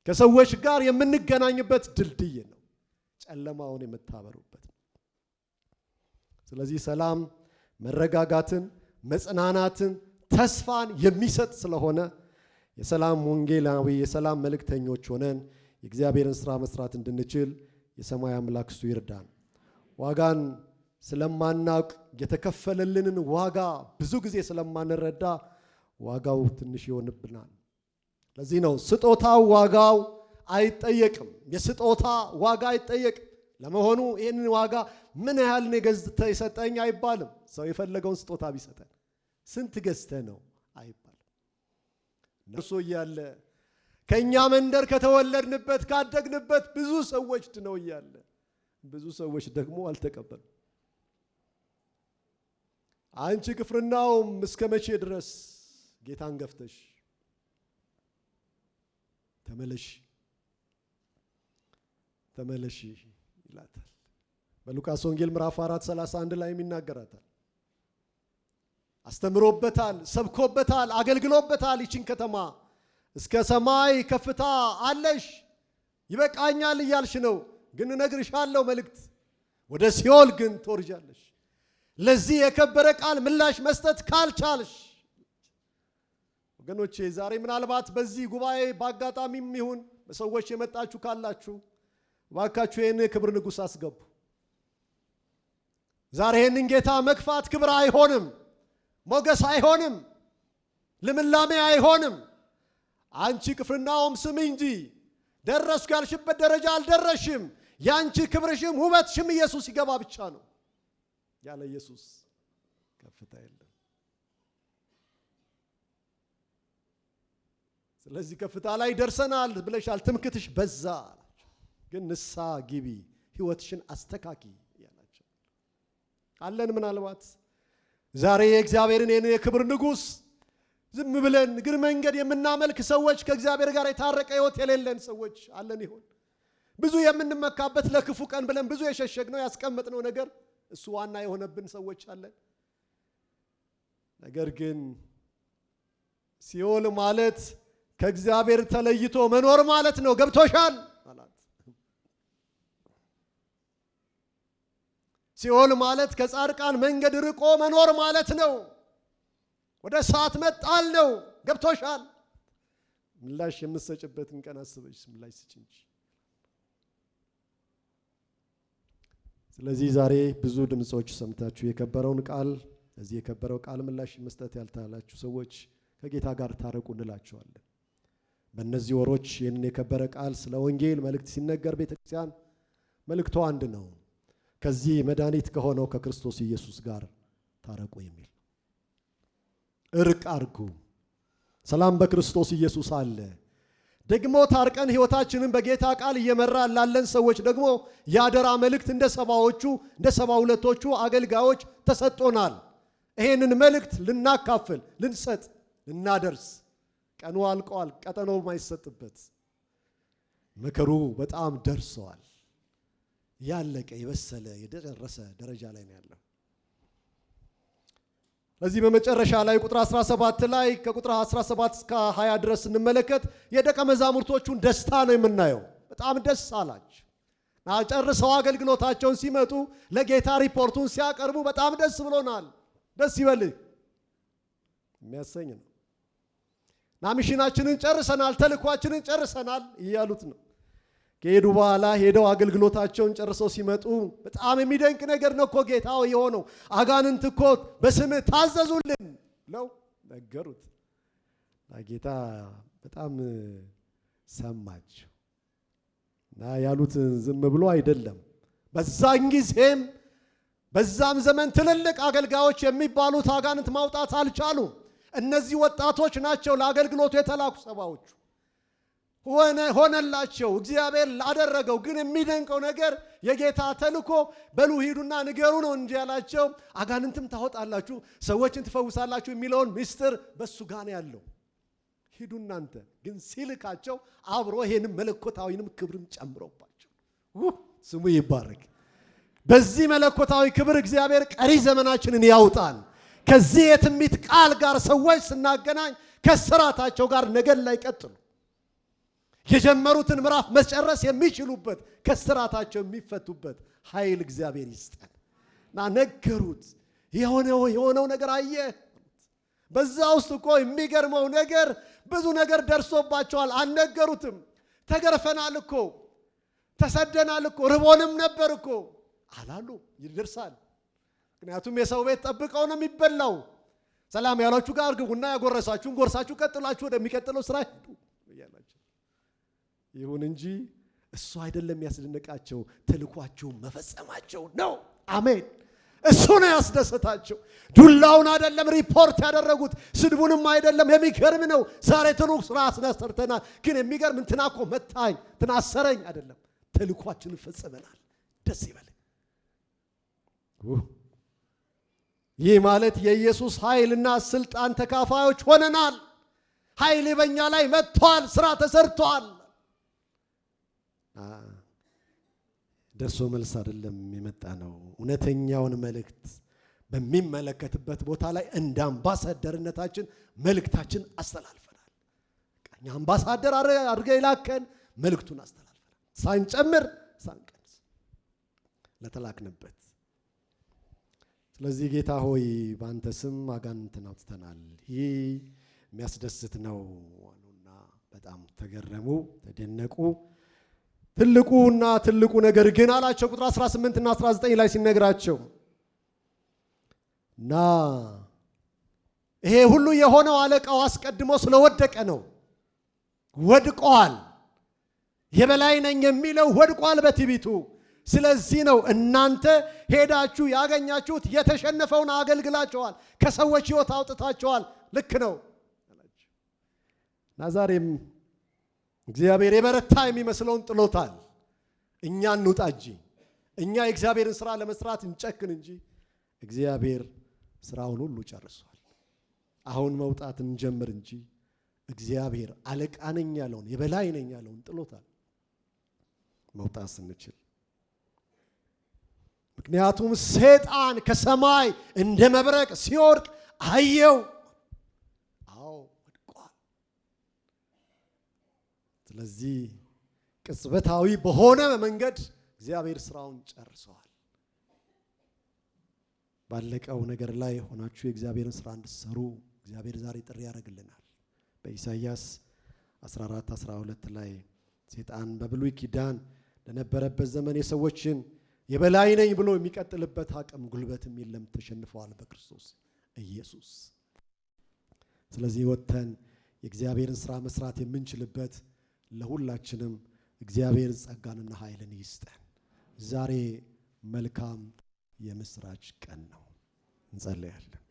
A: ከሰዎች ጋር የምንገናኝበት ድልድይ ነው፣ ጨለማውን የምታበሩበት። ስለዚህ ሰላም መረጋጋትን፣ መጽናናትን፣ ተስፋን የሚሰጥ ስለሆነ የሰላም ወንጌላዊ የሰላም መልእክተኞች ሆነን የእግዚአብሔርን ሥራ መስራት እንድንችል የሰማይ አምላክ እሱ ይርዳን። ዋጋን ስለማናውቅ የተከፈለልንን ዋጋ ብዙ ጊዜ ስለማንረዳ ዋጋው ትንሽ ይሆንብናል። ለዚህ ነው ስጦታው ዋጋው አይጠየቅም። የስጦታ ዋጋ አይጠየቅም። ለመሆኑ ይህንን ዋጋ ምን ያህል ነው ገዝተህ የሰጠኝ አይባልም። ሰው የፈለገውን ስጦታ ቢሰጠን ስንት ገዝተህ ነው አይባልም። እርሱ እያለ ከእኛ መንደር ከተወለድንበት ካደግንበት ብዙ ሰዎች ድነው እያለ ብዙ ሰዎች ደግሞ አልተቀበሉም። አንቺ ቅፍርናሆም እስከ መቼ ድረስ ጌታን ገፍተሽ ተመለሺ ይላታል። በሉቃስ ወንጌል ምዕራፍ 4:31 ላይ ይናገራታል። አስተምሮበታል፣ ሰብኮበታል፣ አገልግሎበታል። ይችን ከተማ እስከ ሰማይ ከፍታ አለሽ፣ ይበቃኛል እያልሽ ነው፣ ግን እነግርሻለሁ መልእክት፣ ወደ ሲኦል ግን ትወርጃለሽ። ለዚህ የከበረ ቃል ምላሽ መስጠት ካልቻልሽ ወገኖቼ፣ ዛሬ ምናልባት በዚህ ጉባኤ በአጋጣሚም ይሁን በሰዎች የመጣችሁ ካላችሁ ባካችሁ ይህን ክብር ንጉሥ አስገቡ። ዛሬ ይህንን ጌታ መግፋት ክብር አይሆንም፣ ሞገስ አይሆንም፣ ልምላሜ አይሆንም። አንቺ ቅፍርናሆም ስሚ እንጂ ደረስኩ ያልሽበት ደረጃ አልደረሽም። ያንቺ ክብርሽም ውበትሽም ኢየሱስ ይገባ ብቻ ነው። ያለ ኢየሱስ ከፍታ የለም። ስለዚህ ከፍታ ላይ ደርሰናል ብለሻል፣ ትምክትሽ በዛ። ግን ንስሐ ግቢ፣ ህይወትሽን አስተካኪ ያላቸው አለን። ምናልባት ዛሬ የእግዚአብሔርን የክብር ንጉሥ ዝም ብለን ግን መንገድ የምናመልክ ሰዎች፣ ከእግዚአብሔር ጋር የታረቀ ህይወት የሌለን ሰዎች አለን ይሆን? ብዙ የምንመካበት ለክፉ ቀን ብለን ብዙ የሸሸግነው ያስቀመጥነው ነገር እሱ ዋና የሆነብን ሰዎች አለን። ነገር ግን ሲኦል ማለት ከእግዚአብሔር ተለይቶ መኖር ማለት ነው። ገብቶሻል? ሲኦል ማለት ከጻድቃን መንገድ ርቆ መኖር ማለት ነው። ወደ እሳት መጣል ነው። ገብቶሻል? ምላሽ የምትሰጭበትን ቀን አስበሽ ምላሽ ስጪ እንጂ። ስለዚህ ዛሬ ብዙ ድምጾች ሰምታችሁ የከበረውን ቃል፣ ለዚህ የከበረው ቃል ምላሽ መስጠት ያልታላችሁ ሰዎች ከጌታ ጋር ታረቁ እንላችኋለን። በእነዚህ ወሮች ይህንን የከበረ ቃል ስለ ወንጌል መልእክት ሲነገር ቤተክርስቲያን መልእክቱ አንድ ነው። ከዚህ መድኃኒት ከሆነው ከክርስቶስ ኢየሱስ ጋር ታረቁ የሚል እርቅ አርጉ። ሰላም በክርስቶስ ኢየሱስ አለ። ደግሞ ታርቀን ሕይወታችንን በጌታ ቃል እየመራን ላለን ሰዎች ደግሞ ያደራ መልእክት እንደ 72ቶቹ አገልጋዮች ተሰጥቶናል። ይሄንን መልእክት ልናካፍል፣ ልንሰጥ፣ ልናደርስ ቀኑ አልቋል። ቀጠናው የማይሰጥበት መከሩ በጣም ደርሷል። ያለቀ የበሰለ የደረሰ ደረጃ ላይ ነው ያለው። ለዚህ በመጨረሻ ላይ ቁጥር 17 ላይ ከቁጥር 17 እስከ 20 ድረስ እንመለከት የደቀ መዛሙርቶቹን ደስታ ነው የምናየው። በጣም ደስ አላቸው። ጨርሰው አገልግሎታቸውን ሲመጡ ለጌታ ሪፖርቱን ሲያቀርቡ በጣም ደስ ብሎናል። ደስ ይበልህ የሚያሰኝ ነው። ሚሽናችንን ጨርሰናል፣ ተልኳችንን ጨርሰናል እያሉት ነው። ከሄዱ በኋላ ሄደው አገልግሎታቸውን ጨርሰው ሲመጡ በጣም የሚደንቅ ነገር ነው እኮ ጌታው የሆነው። አጋንንት እኮ በስምህ ታዘዙልን ነው ነገሩት። ጌታ በጣም ሰማቸው እና ያሉት ዝም ብሎ አይደለም። በዛን ጊዜም በዛም ዘመን ትልልቅ አገልጋዮች የሚባሉት አጋንንት ማውጣት አልቻሉም። እነዚህ ወጣቶች ናቸው ለአገልግሎቱ የተላኩ ሰባዎቹ። ሆነላቸው እግዚአብሔር ላደረገው። ግን የሚደንቀው ነገር የጌታ ተልኮ በሉ ሂዱና ንገሩ ነው እንጂ ያላቸው አጋንንትም ታወጣላችሁ፣ ሰዎችን ትፈውሳላችሁ የሚለውን ምስጢር በሱ ጋር ነው ያለው። ሂዱ እናንተ ግን ሲልካቸው አብሮ ይሄንም መለኮታዊንም ክብርም ጨምሮባቸው ስሙ ይባረክ። በዚህ መለኮታዊ ክብር እግዚአብሔር ቀሪ ዘመናችንን ያውጣን። ከዚህ የትንቢት ቃል ጋር ሰዎች ስናገናኝ ከስራታቸው ጋር ነገን ላይ ቀጥሉ። የጀመሩትን ምዕራፍ መጨረስ የሚችሉበት ከስራታቸው የሚፈቱበት ኃይል እግዚአብሔር ይስጠን እና ነገሩት። የሆነው ነገር አየ። በዛ ውስጥ እኮ የሚገርመው ነገር ብዙ ነገር ደርሶባቸዋል። አልነገሩትም። ተገርፈናል እኮ ተሰደናል እኮ ርቦንም ነበር እኮ አላሉ። ይደርሳል። ምክንያቱም የሰው ቤት ጠብቀው ነው የሚበላው። ሰላም ያላችሁ ጋር ግቡና ያጎረሳችሁን ጎርሳችሁ ቀጥላችሁ ወደሚቀጥለው ስራ ሄዱ እያላችሁ። ይሁን እንጂ እሱ አይደለም ያስደነቃቸው፣ ተልኳቸው መፈጸማቸው ነው። አሜን። እሱ ነው ያስደሰታቸው። ዱላውን አይደለም ሪፖርት ያደረጉት፣ ስድቡንም አይደለም። የሚገርም ነው። ዛሬ ትልቅ ስራ አስነሰርተናል፣ ግን የሚገርም እንትና እኮ መታኝ እንትና አሰረኝ አይደለም። ተልኳችንን ፈጽመናል። ደስ ይበል። ይህ ማለት የኢየሱስ ኃይልና ስልጣን ተካፋዮች ሆነናል። ኃይል በእኛ ላይ መጥቷል። ስራ ተሰርቷል። ደርሶ መልስ አይደለም የመጣ ነው። እውነተኛውን መልእክት በሚመለከትበት ቦታ ላይ እንደ አምባሳደርነታችን መልእክታችን አስተላልፈናል። እኛ አምባሳደር አድርገን ላከን መልእክቱን አስተላልፈናል። ሳንጨምር ሳንቀንስ ለተላክንበት። ስለዚህ ጌታ ሆይ በአንተ ስም አጋንንትን አውጥተናል። ይህ የሚያስደስት ነው አሉና በጣም ተገረሙ፣ ተደነቁ። ትልቁ ነገር ግን አላቸው ቁጥር 18 እና 19 ላይ ሲነግራቸው እና ይሄ ሁሉ የሆነው አለቃው አስቀድሞ ስለወደቀ ነው። ወድቋል። የበላይ ነኝ የሚለው ወድቋል በትዕቢቱ። ስለዚህ ነው እናንተ ሄዳችሁ ያገኛችሁት የተሸነፈውን አገልግላችኋል፣ ከሰዎች ሕይወት አውጥታችኋል። ልክ ነው እና ዛሬም እግዚአብሔር የበረታ የሚመስለውን ጥሎታል። እኛ እንውጣ እንጂ እኛ የእግዚአብሔርን ስራ ለመስራት እንጨክን እንጂ እግዚአብሔር ስራውን ሁሉ ጨርሷል። አሁን መውጣት እንጀምር እንጂ እግዚአብሔር አለቃ ነኝ ያለውን የበላይ ነኝ ያለውን ጥሎታል። መውጣት ስንችል ምክንያቱም ሰይጣን ከሰማይ እንደ መብረቅ ሲወርቅ አየው። ስለዚህ ቅጽበታዊ በሆነ መንገድ እግዚአብሔር ስራውን ጨርሷል። ባለቀው ነገር ላይ ሆናችሁ የእግዚአብሔርን ስራ እንድትሰሩ እግዚአብሔር ዛሬ ጥሪ ያደርግልናል። በኢሳይያስ 14:12 ላይ ሰይጣን በብሉይ ኪዳን ለነበረበት ዘመን የሰዎችን የበላይ ነኝ ብሎ የሚቀጥልበት አቅም ጉልበትም የለም፣ ተሸንፈዋል በክርስቶስ ኢየሱስ። ስለዚህ ወጥተን የእግዚአብሔርን ስራ መስራት የምንችልበት ለሁላችንም እግዚአብሔር ጸጋንና ኃይልን ይስጠን። ዛሬ መልካም የምስራች ቀን ነው። እንጸልያለን።